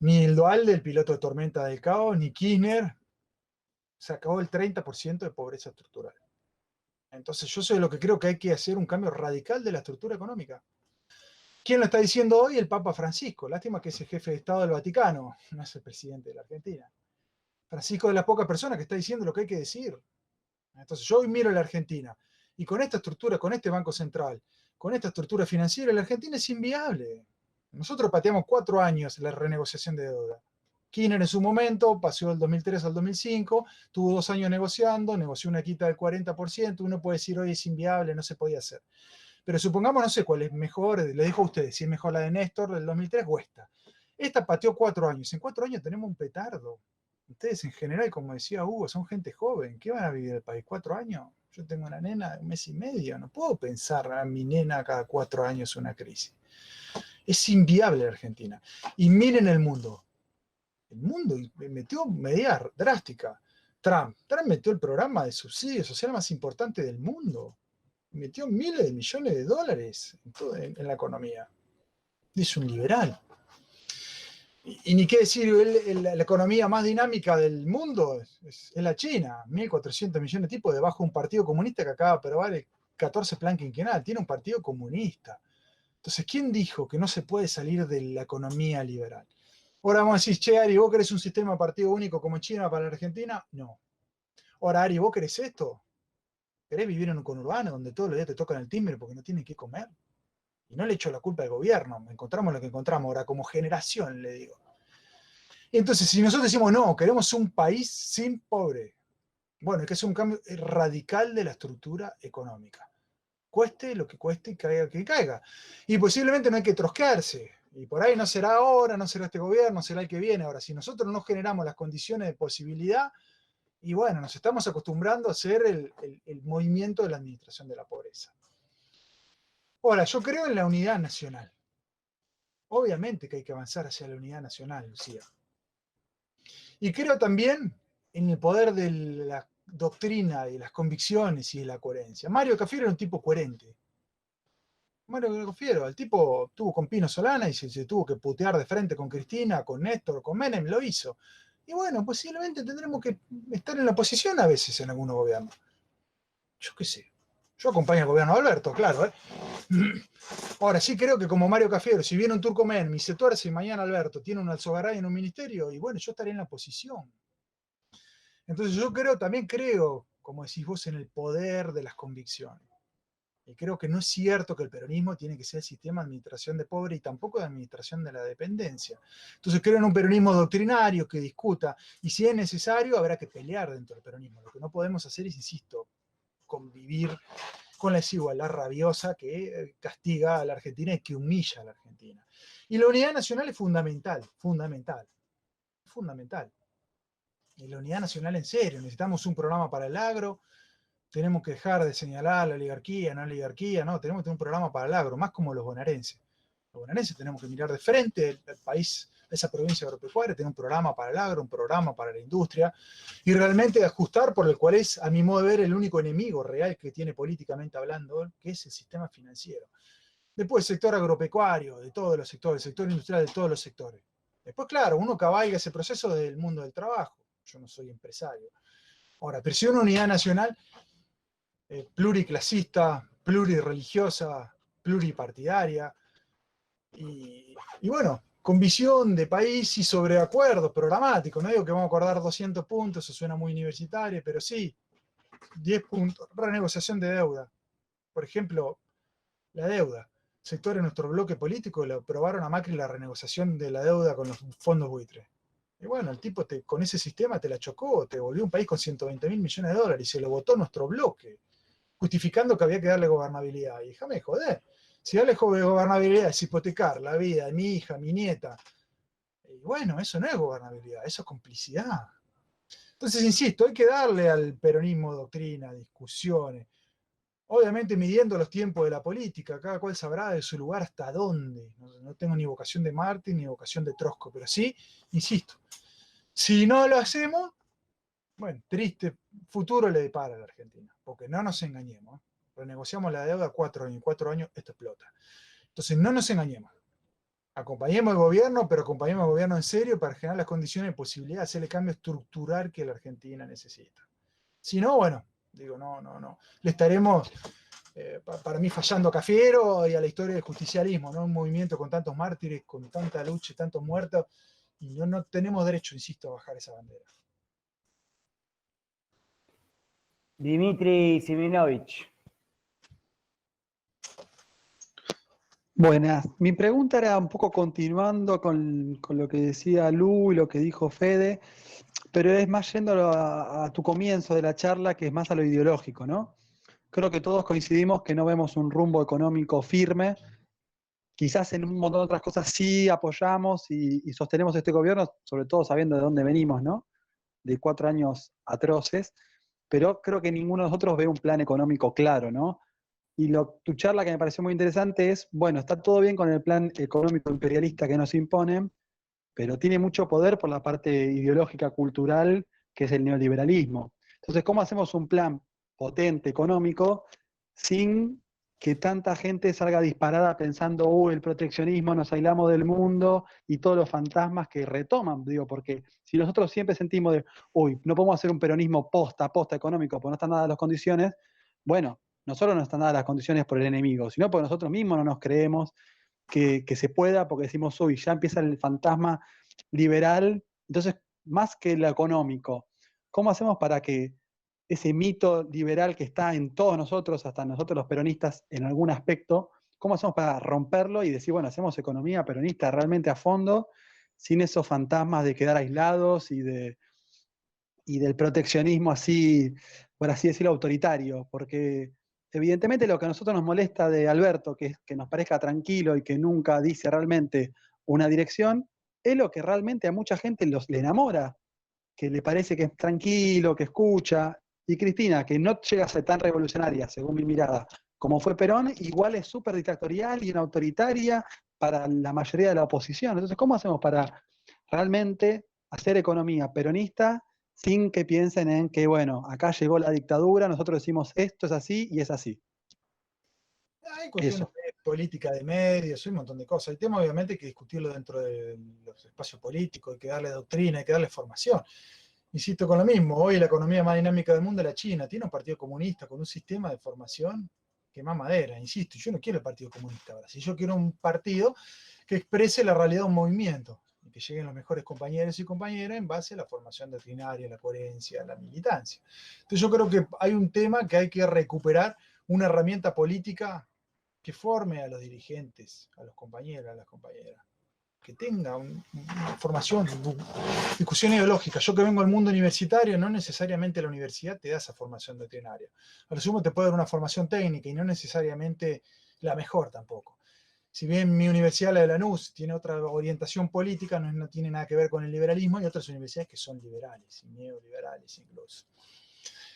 ni el Duhalde, el piloto de tormenta del caos, ni Kirchner. Se acabó el 30% de pobreza estructural. Entonces yo soy lo que creo que hay que hacer un cambio radical de la estructura económica. ¿Quién lo está diciendo hoy? El Papa Francisco. Lástima que es el jefe de Estado del Vaticano, no es el presidente de la Argentina. Francisco es de las pocas personas que está diciendo lo que hay que decir. Entonces yo hoy miro a la Argentina y con esta estructura, con este Banco Central, con esta estructura financiera, la Argentina es inviable. Nosotros pateamos 4 años la renegociación de deuda. Kirchner en su momento pasó del 2003 al 2005, tuvo 2 años negociando, negoció una quita del 40%, uno puede decir hoy es inviable, no se podía hacer. Pero supongamos, no sé cuál es mejor, le dejo a ustedes, si es mejor la de Néstor del 2003 o esta. Esta pateó 4 años, en 4 años tenemos un petardo. Ustedes en general, como decía Hugo, son gente joven. ¿Qué van a vivir el país? ¿4 años? Yo tengo una nena de 1 mes y medio. No puedo pensar a mi nena cada 4 años una crisis. Es inviable la Argentina. Y miren el mundo. El mundo metió medidas drásticas. Trump metió el programa de subsidio social más importante del mundo. Metió miles de millones de dólares en la economía. Es un liberal. Y ni qué decir, la economía más dinámica del mundo es la China. 1.400 millones de tipos debajo de un partido comunista que acaba de aprobar el 14 plan quinquenal. Tiene un partido comunista. Entonces, ¿quién dijo que no se puede salir de la economía liberal? Ahora vamos a decir, che, Ari, ¿vos querés un sistema de partido único como China para la Argentina? No. Ahora, Ari, ¿vos querés esto? ¿Querés vivir en un conurbano donde todos los días te tocan el timbre porque no tienen qué comer? Y no le echo la culpa al gobierno, encontramos lo que encontramos. Ahora, como generación, le digo. Y entonces, si nosotros decimos, no, queremos un país sin pobre, bueno, es que es un cambio radical de la estructura económica. Cueste lo que cueste y caiga que caiga. Y posiblemente no hay que trosquearse. Y por ahí no será ahora, no será este gobierno, será el que viene. Ahora, si nosotros no generamos las condiciones de posibilidad, y bueno, nos estamos acostumbrando a hacer el movimiento de la administración de la pobreza. Ahora, yo creo en la unidad nacional. Obviamente que hay que avanzar hacia la unidad nacional, Lucía. Y creo también en el poder de la doctrina, de las convicciones y de la coherencia. Mario Cafiero era un tipo coherente. Mario Cafiero, el tipo tuvo con Pino Solana y se tuvo que putear de frente con Cristina, con Néstor, con Menem, lo hizo. Y bueno, posiblemente tendremos que estar en la oposición a veces en algunos gobiernos. Yo qué sé. Yo acompaño al gobierno de Alberto, claro. Ahora, sí creo que como Mario Cafiero, si viene un turco Menem y se tuerce y mañana Alberto tiene un Alzogaray en un ministerio, y bueno, yo estaré en la oposición. Entonces yo también creo, como decís vos, en el poder de las convicciones. Y creo que no es cierto que el peronismo tiene que ser el sistema de administración de pobre y tampoco de administración de la dependencia. Entonces creo en un peronismo doctrinario que discuta, y si es necesario habrá que pelear dentro del peronismo. Lo que no podemos hacer es, insisto, convivir con la desigualdad rabiosa que castiga a la Argentina y que humilla a la Argentina. Y la unidad nacional es fundamental. Y la unidad nacional en serio, necesitamos un programa para el agro, tenemos que dejar de señalar la oligarquía, no, tenemos que tener un programa para el agro, más como los bonaerenses. Los bonaerenses tenemos que mirar de frente al país, a esa provincia agropecuaria, tener un programa para el agro, un programa para la industria, y realmente ajustar por el cual es, a mi modo de ver, el único enemigo real que tiene políticamente hablando, que es el sistema financiero. Después el sector agropecuario, de todos los sectores, el sector industrial de todos los sectores. Después, claro, uno cabalga ese proceso del mundo del trabajo. Yo no soy empresario. Ahora, pero si una unidad nacional pluriclasista, plurireligiosa, pluripartidaria, y bueno, con visión de país y sobre acuerdos programáticos. No digo que vamos a acordar 200 puntos, eso suena muy universitario, pero sí, 10 puntos. Renegociación de deuda. Por ejemplo, la deuda. Sectores de nuestro bloque político le aprobaron a Macri la renegociación de la deuda con los fondos buitres. Y bueno, el tipo con ese sistema te la chocó, te volvió un país con 120.000 millones de dólares y se lo votó nuestro bloque, justificando que había que darle gobernabilidad. Y déjame joder, si darle gobernabilidad es hipotecar la vida de mi hija, mi nieta, y bueno, eso no es gobernabilidad, eso es complicidad. Entonces, insisto, hay que darle al peronismo doctrina, discusiones, obviamente midiendo los tiempos de la política, cada cual sabrá de su lugar hasta dónde. No tengo ni vocación de Martín ni vocación de Trotsko, pero sí, insisto, si no lo hacemos, bueno, triste futuro le depara a la Argentina, porque no nos engañemos. Renegociamos la deuda 4 años, 4 años esto explota. Entonces no nos engañemos. Acompañemos al gobierno, pero acompañemos al gobierno en serio para generar las condiciones de posibilidad de hacer el cambio estructural que la Argentina necesita. Si no, bueno, digo, no. Le estaremos, para mí, fallando a Cafiero y a la historia del justicialismo, ¿no? Un movimiento con tantos mártires, con tanta lucha, tantos muertos, y no tenemos derecho, insisto, a bajar esa bandera. Dimitri Siminovich. Buenas. Mi pregunta era un poco continuando con lo que decía Lu y lo que dijo Fede, pero es más yendo a tu comienzo de la charla, que es más a lo ideológico, ¿no? Creo que todos coincidimos que no vemos un rumbo económico firme. Quizás en un montón de otras cosas sí apoyamos y sostenemos este gobierno, sobre todo sabiendo de dónde venimos, ¿no? De 4 años atroces, pero creo que ninguno de nosotros ve un plan económico claro, ¿no? Y tu charla que me pareció muy interesante es, bueno, está todo bien con el plan económico imperialista que nos imponen, pero tiene mucho poder por la parte ideológica, cultural, que es el neoliberalismo. Entonces, ¿cómo hacemos un plan potente económico sin que tanta gente salga disparada pensando, el proteccionismo, nos aislamos del mundo y todos los fantasmas que retoman, digo, porque si nosotros siempre sentimos de, no podemos hacer un peronismo posta económico, porque no están dadas las condiciones, bueno, no solo no están dadas las condiciones por el enemigo, sino porque nosotros mismos no nos creemos que se pueda, porque decimos, ya empieza el fantasma liberal, entonces, más que lo económico, ¿cómo hacemos para que ese mito liberal que está en todos nosotros, hasta nosotros los peronistas en algún aspecto, cómo hacemos para romperlo y decir, bueno, hacemos economía peronista realmente a fondo, sin esos fantasmas de quedar aislados y del proteccionismo así, por así decirlo, autoritario? Porque evidentemente lo que a nosotros nos molesta de Alberto, que es que nos parezca tranquilo y que nunca dice realmente una dirección, es lo que realmente a mucha gente le enamora, que le parece que es tranquilo, que escucha. Y Cristina, que no llega a ser tan revolucionaria, según mi mirada, como fue Perón, igual es súper dictatorial y una autoritaria para la mayoría de la oposición. Entonces, ¿cómo hacemos para realmente hacer economía peronista sin que piensen en que, bueno, acá llegó la dictadura, nosotros decimos esto es así y es así? Hay cuestiones de política de medios, hay un montón de cosas. El tema obviamente hay que discutirlo dentro de los espacios políticos, hay que darle doctrina, hay que darle formación. Insisto con lo mismo, hoy la economía más dinámica del mundo es la China, tiene un partido comunista con un sistema de formación que más madera, insisto, yo no quiero el partido comunista ahora, si yo quiero un partido que exprese la realidad de un movimiento, y que lleguen los mejores compañeros y compañeras en base a la formación doctrinaria, la coherencia, la militancia. Entonces yo creo que hay un tema que hay que recuperar, una herramienta política que forme a los dirigentes, a los compañeros, a las compañeras, que tenga una formación, discusión ideológica. Yo que vengo del mundo universitario, no necesariamente la universidad te da esa formación doctrinaria. A lo sumo te puede dar una formación técnica y no necesariamente la mejor tampoco. Si bien mi universidad, la de Lanús, tiene otra orientación política, no tiene nada que ver con el liberalismo, hay otras universidades que son liberales y neoliberales incluso.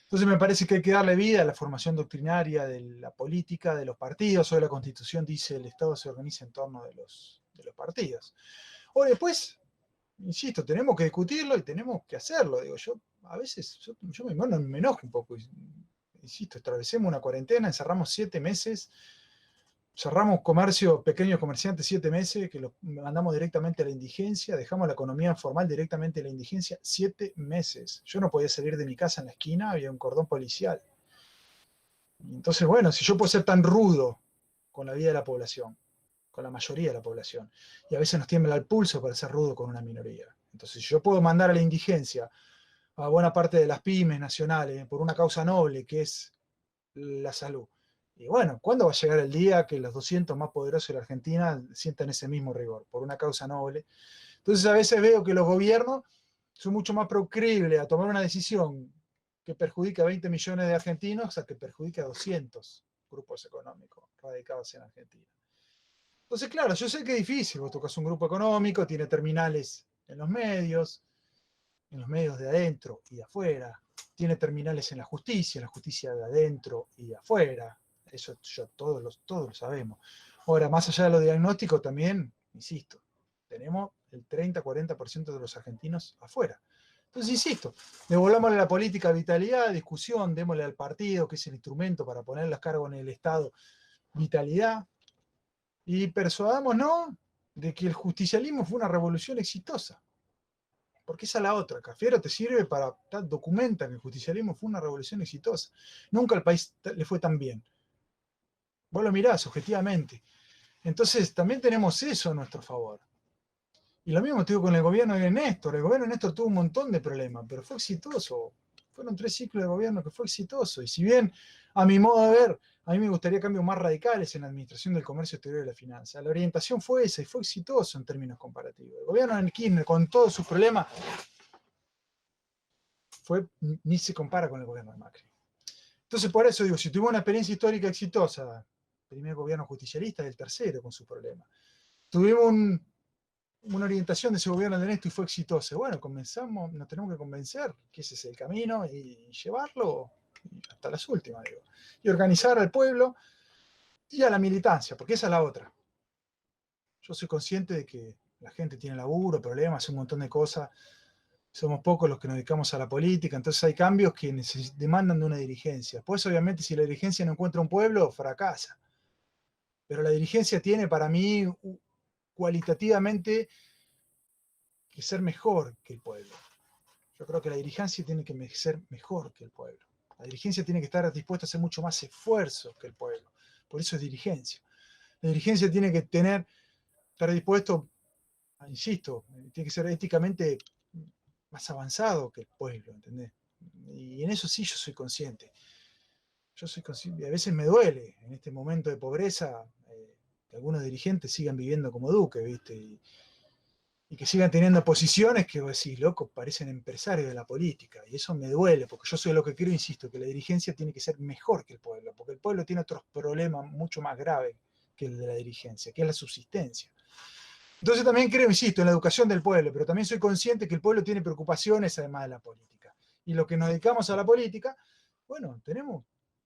Entonces me parece que hay que darle vida a la formación doctrinaria de la política, de los partidos. Hoy la Constitución dice que el Estado se organiza en torno de los partidos. O después, insisto, tenemos que discutirlo y tenemos que hacerlo. Digo, yo a veces yo me enojo un poco. Insisto, establecemos una cuarentena, encerramos 7 meses, cerramos comercio, pequeños comerciantes 7 meses, que los mandamos directamente a la indigencia, dejamos la economía informal directamente a la indigencia 7 meses. Yo no podía salir de mi casa en la esquina, había un cordón policial. Entonces, bueno, si yo puedo ser tan rudo con la vida de la población, con la mayoría de la población, y a veces nos tiembla el pulso para ser rudo con una minoría. Entonces, si yo puedo mandar a la indigencia a buena parte de las pymes nacionales por una causa noble, que es la salud, y bueno, ¿cuándo va a llegar el día que los 200 más poderosos de la Argentina sientan ese mismo rigor por una causa noble? Entonces, a veces veo que los gobiernos son mucho más proclives a tomar una decisión que perjudica a 20 millones de argentinos a que perjudica a 200 grupos económicos radicados en Argentina. Entonces, claro, yo sé que es difícil, vos tocas un grupo económico, tiene terminales en los medios de adentro y de afuera, tiene terminales en la justicia de adentro y de afuera, eso todos lo sabemos. Ahora, más allá de lo diagnóstico, también, insisto, tenemos el 30-40% de los argentinos afuera. Entonces, insisto, devolvámosle a la política vitalidad, discusión, démosle al partido, que es el instrumento para poner los cargos en el Estado, vitalidad, y persuadámonos de que el justicialismo fue una revolución exitosa. Porque esa es la otra. Cafiero te sirve para documentar que el justicialismo fue una revolución exitosa. Nunca al país le fue tan bien. Vos lo mirás objetivamente. Entonces, también tenemos eso a nuestro favor. Y lo mismo te digo con el gobierno de Néstor. El gobierno de Néstor tuvo un montón de problemas, pero fue exitoso. Fueron 3 ciclos de gobierno que fue exitoso. Y si bien, a mi modo de ver, a mí me gustaría cambios más radicales en la administración del comercio exterior y de la finanza, la orientación fue esa y fue exitoso en términos comparativos. El gobierno de Kirchner, con todos sus problemas, ni se compara con el gobierno de Macri. Entonces, por eso digo, si tuvimos una experiencia histórica exitosa, el primer gobierno justicialista y el tercero con su problema, tuvimos una orientación de ese gobierno de Néstor y fue exitosa. Bueno, nos tenemos que convencer que ese es el camino y llevarlo hasta las últimas, digo. Y organizar al pueblo y a la militancia, porque esa es la otra. Yo soy consciente de que la gente tiene laburo, problemas, un montón de cosas. Somos pocos los que nos dedicamos a la política, entonces hay cambios que demandan de una dirigencia. Pues obviamente si la dirigencia no encuentra un pueblo, fracasa. Pero la dirigencia tiene para mí cualitativamente que ser mejor que el pueblo. Yo creo que la dirigencia tiene que ser mejor que el pueblo. La dirigencia tiene que estar dispuesta a hacer mucho más esfuerzo que el pueblo. Por eso es dirigencia. La dirigencia tiene que estar dispuesto, insisto, tiene que ser éticamente más avanzado que el pueblo, ¿entendés? Y en eso sí yo soy consciente. Yo soy consciente, y a veces me duele en este momento de pobreza que algunos dirigentes sigan viviendo como Duque, ¿viste? Y que sigan teniendo posiciones que vos decís, loco, parecen empresarios de la política. Y eso me duele, porque yo soy lo que creo, insisto, que la dirigencia tiene que ser mejor que el pueblo, porque el pueblo tiene otros problemas mucho más graves que el de la dirigencia, que es la subsistencia. Entonces también creo, insisto, en la educación del pueblo, pero también soy consciente que el pueblo tiene preocupaciones además de la política. Y los que nos dedicamos a la política, bueno, tenemos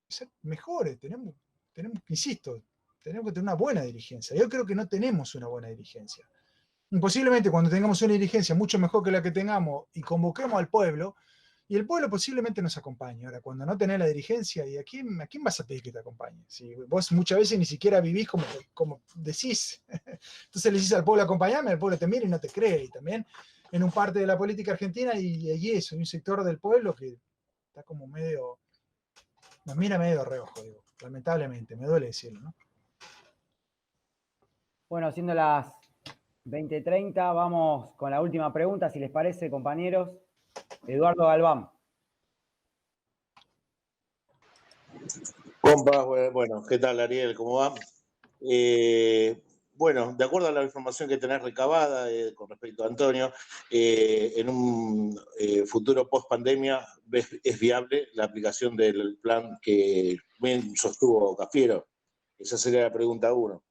que ser mejores, insisto, tenemos que tener una buena dirigencia. Yo creo que no tenemos una buena dirigencia. Posiblemente cuando tengamos una dirigencia mucho mejor que la que tengamos y convoquemos al pueblo, y el pueblo posiblemente nos acompañe. Ahora, cuando no tenés la dirigencia, ¿y a quién vas a pedir que te acompañe? Si vos muchas veces ni siquiera vivís como decís. Entonces le decís al pueblo acompañame, el pueblo te mira y no te cree. Y también en un parte de la política argentina y eso, hay un sector del pueblo que está como medio, nos mira medio de reojo, digo, lamentablemente, me duele decirlo, ¿no? Bueno, siendo las 20:30, vamos con la última pregunta, si les parece, compañeros. Eduardo Galván. Compas, bueno, ¿qué tal, Ariel? ¿Cómo va? Bueno, de acuerdo a la información que tenés recabada con respecto a Antonio, en un futuro post-pandemia, ¿es viable la aplicación del plan que bien sostuvo Cafiero? Esa sería la pregunta 1.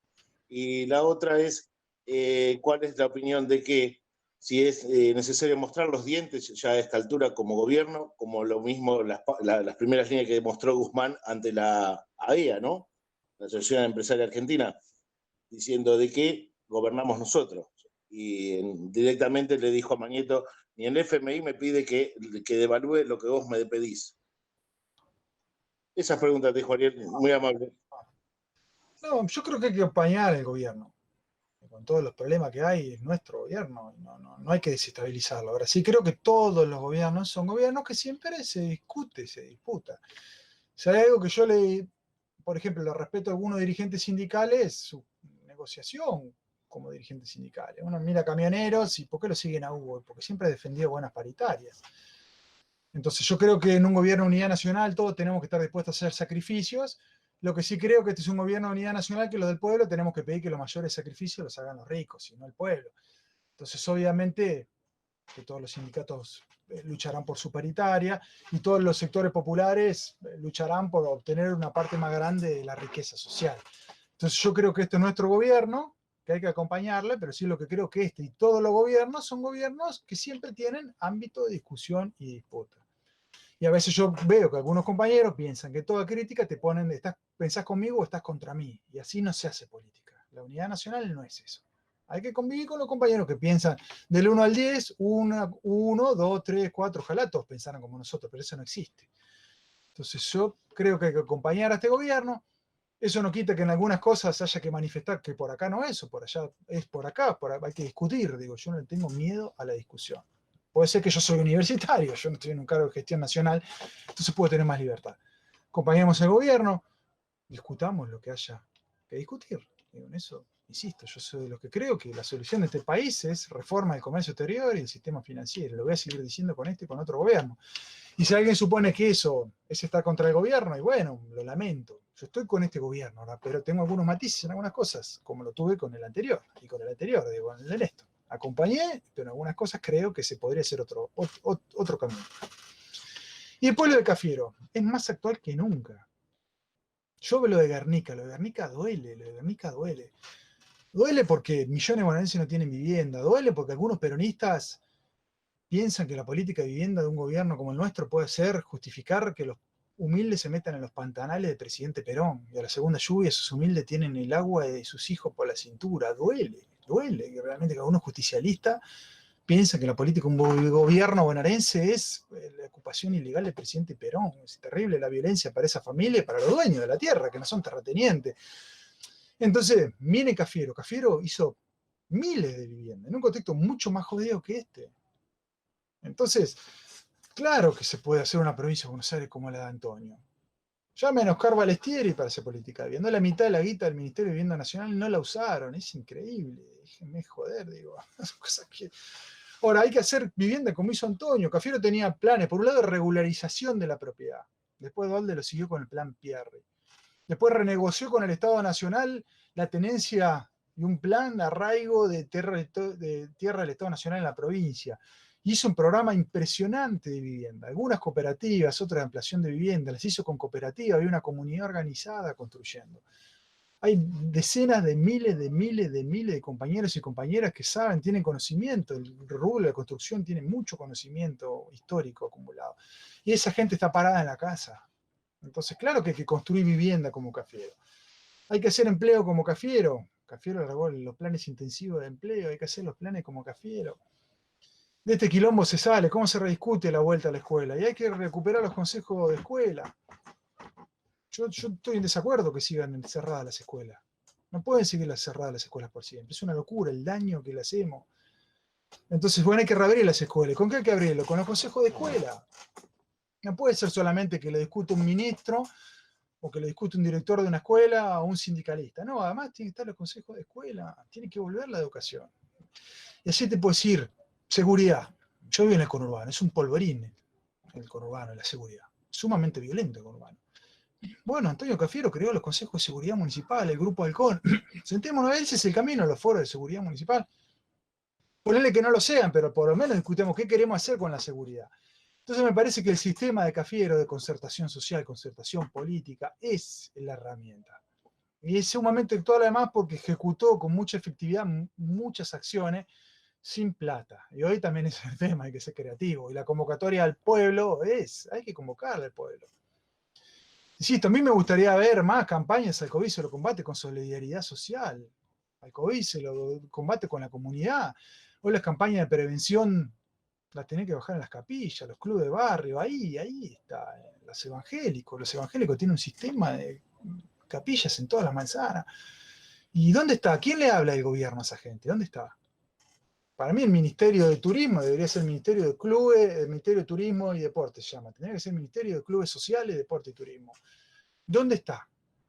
Y la otra es, ¿cuál es la opinión de que si es necesario mostrar los dientes ya a esta altura como gobierno, como lo mismo las primeras líneas que demostró Guzmán ante la AEA, ¿no? La Asociación Empresaria Argentina, diciendo de que gobernamos nosotros. Y directamente le dijo a Mañeto, ni el FMI me pide que devalúe lo que vos me pedís. Esas preguntas te dijo Ariel, muy amable. No, yo creo que hay que acompañar al gobierno. Con todos los problemas que hay en nuestro gobierno, no hay que desestabilizarlo. Ahora sí creo que todos los gobiernos son gobiernos que siempre se disputa. Si hay algo que yo por ejemplo, le respeto a algunos dirigentes sindicales, su negociación como dirigentes sindicales. Uno mira camioneros y ¿por qué lo siguen a Hugo? Porque siempre ha defendido buenas paritarias. Entonces yo creo que en un gobierno de unidad nacional todos tenemos que estar dispuestos a hacer sacrificios. Lo que sí creo que este es un gobierno de unidad nacional que los del pueblo tenemos que pedir que los mayores sacrificios los hagan los ricos y no el pueblo. Entonces obviamente que todos los sindicatos lucharán por su paritaria y todos los sectores populares lucharán por obtener una parte más grande de la riqueza social. Entonces yo creo que este es nuestro gobierno, que hay que acompañarle, pero sí lo que creo que este y todos los gobiernos son gobiernos que siempre tienen ámbito de discusión y disputa. Y a veces yo veo que algunos compañeros piensan que toda crítica te ponen, ¿pensás conmigo o estás contra mí? Y así no se hace política. La unidad nacional no es eso. Hay que convivir con los compañeros que piensan del 1 al 10, 1, 2, 3, 4, ojalá todos pensaran como nosotros, pero eso no existe. Entonces yo creo que hay que acompañar a este gobierno. Eso no quita que en algunas cosas haya que manifestar que por acá no es, o por allá es por acá hay que discutir. Digo, yo no le tengo miedo a la discusión. Puede ser que yo soy universitario, yo no estoy en un cargo de gestión nacional, entonces puedo tener más libertad. Acompañemos al gobierno, discutamos lo que haya que discutir. Digo, en eso, insisto, yo soy de los que creo que la solución de este país es reforma del comercio exterior y el sistema financiero. Lo voy a seguir diciendo con este y con otro gobierno. Y si alguien supone que eso es estar contra el gobierno, y bueno, lo lamento. Yo estoy con este gobierno ahora, pero tengo algunos matices en algunas cosas, como lo tuve con el anterior, y con el anterior, digo, con el de Néstor. Acompañé, pero en algunas cosas creo que se podría hacer otro camino. Y el pueblo de Cafiero es más actual que nunca. Yo veo lo de Guernica duele, lo de Guernica duele. Duele porque millones de bonaerenses no tienen vivienda, duele porque algunos peronistas piensan que la política de vivienda de un gobierno como el nuestro puede ser justificar que los humildes se metan en los pantanales del presidente Perón y a la segunda lluvia esos humildes tienen el agua de sus hijos por la cintura. Duele que realmente cada uno justicialista piensa que la política de un gobierno bonaerense es la ocupación ilegal del presidente Perón. Es terrible la violencia para esa familia y para los dueños de la tierra, que no son terratenientes. Entonces, miren Cafiero. Cafiero hizo miles de viviendas, en un contexto mucho más jodido que este. Entonces, claro que se puede hacer una provincia de Buenos Aires como la de Antonio. Llamen a Oscar Balestieri para hacer política de vivienda. La mitad de la guita del Ministerio de Vivienda Nacional no la usaron. Es increíble. Déjenme joder, digo. Cosas que... Ahora, hay que hacer vivienda como hizo Antonio. Cafiero tenía planes. Por un lado, regularización de la propiedad. Después Duhalde lo siguió con el plan Pierre. Después renegoció con el Estado Nacional la tenencia y un plan de arraigo de tierra del Estado Nacional en la provincia. Hizo un programa impresionante de vivienda. Algunas cooperativas, otras de ampliación de vivienda, las hizo con cooperativas, había una comunidad organizada construyendo. Hay decenas de miles de compañeros y compañeras que saben, tienen conocimiento. El rubro de la construcción tiene mucho conocimiento histórico acumulado. Y esa gente está parada en la casa. Entonces, claro que hay que construir vivienda como Cafiero. Hay que hacer empleo como Cafiero. Cafiero largó los planes intensivos de empleo, hay que hacer los planes como Cafiero. De este quilombo se sale, cómo se rediscute la vuelta a la escuela. Y hay que recuperar los consejos de escuela. Yo estoy en desacuerdo que sigan cerradas las escuelas. No pueden seguir cerradas las escuelas por siempre. Es una locura el daño que le hacemos. Entonces, bueno, hay que reabrir las escuelas. ¿Con qué hay que abrirlo? Con los consejos de escuela. No puede ser solamente que lo discute un ministro o que lo discute un director de una escuela o un sindicalista. No, además tiene que estar los consejos de escuela. Tiene que volver la educación. Y así te puedo decir, seguridad. Yo vivo en el conurbano. Es un polvorín el conurbano, la seguridad. Sumamente violento el conurbano. Bueno, Antonio Cafiero creó los consejos de seguridad municipal, el grupo Halcón. Sentémonos a ver si es el camino a los foros de seguridad municipal. Ponele que no lo sean, pero por lo menos discutamos qué queremos hacer con la seguridad. Entonces me parece que el sistema de Cafiero de concertación social, concertación política, es la herramienta. Y es sumamente actual además porque ejecutó con mucha efectividad muchas acciones sin plata. Y hoy también es el tema, hay que ser creativo. Y la convocatoria al pueblo hay que convocarle al pueblo. Insisto, a mí me gustaría ver más campañas al COVID se lo combate con solidaridad social. Al COVID se lo combate con la comunidad. Hoy las campañas de prevención las tenés que bajar en las capillas, los clubes de barrio, ahí está. Los evangélicos tienen un sistema de capillas en todas las manzanas. ¿Y dónde está? ¿Quién le habla del gobierno a esa gente? ¿Dónde está? Para mí el Ministerio de Turismo debería ser el Ministerio de Clubes, el Ministerio de Turismo y Deporte se llama. Tendría que ser el Ministerio de Clubes Sociales, Deporte y Turismo. ¿Dónde está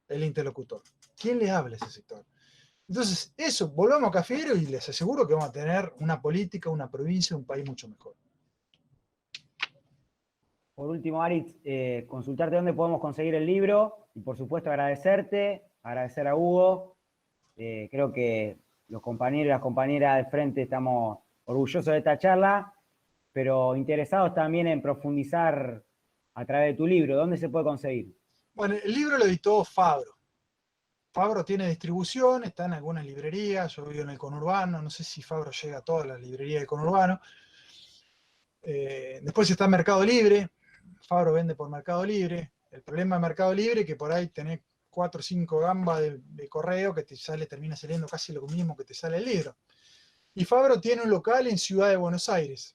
el interlocutor? ¿Quién le habla a ese sector? Entonces, eso, volvamos a Cafiero y les aseguro que vamos a tener una política, una provincia, un país mucho mejor. Por último, Aritz, consultarte dónde podemos conseguir el libro y, por supuesto, agradecer a Hugo. Creo que los compañeros y las compañeras del frente estamos orgullosos de esta charla, pero interesados también en profundizar a través de tu libro. ¿Dónde se puede conseguir? Bueno, el libro lo editó Fabro. Fabro tiene distribución, está en algunas librerías, yo vivo en el conurbano, no sé si Fabro llega a todas las librerías del conurbano. Después está Mercado Libre, Fabro vende por Mercado Libre. El problema de Mercado Libre es que por ahí tenés 4 o 5 gambas de correo que termina saliendo casi lo mismo que te sale el libro. Y Fabro tiene un local en Ciudad de Buenos Aires.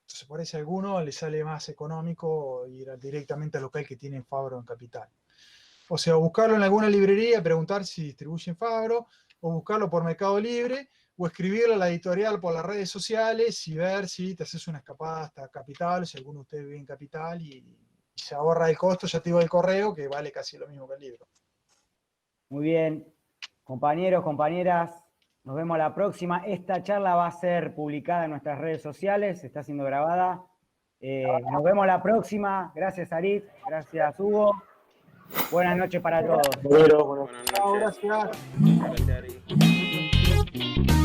Entonces por ahí a alguno le sale más económico ir directamente al local que tiene Fabro en Capital. O sea, buscarlo en alguna librería, preguntar si distribuyen Fabro, o buscarlo por Mercado Libre, o escribirle a la editorial por las redes sociales y ver si te haces una escapada hasta Capital, si alguno de ustedes vive en Capital y se ahorra el costo, ya te digo, del correo, que vale casi lo mismo que el libro. Muy bien. Compañeros, compañeras, nos vemos la próxima. Esta charla va a ser publicada en nuestras redes sociales, está siendo grabada. Nos vemos la próxima. Gracias, Aritz. Gracias, Hugo. Buenas noches para todos. Buenas noches. Chao, gracias. Gracias, Ari.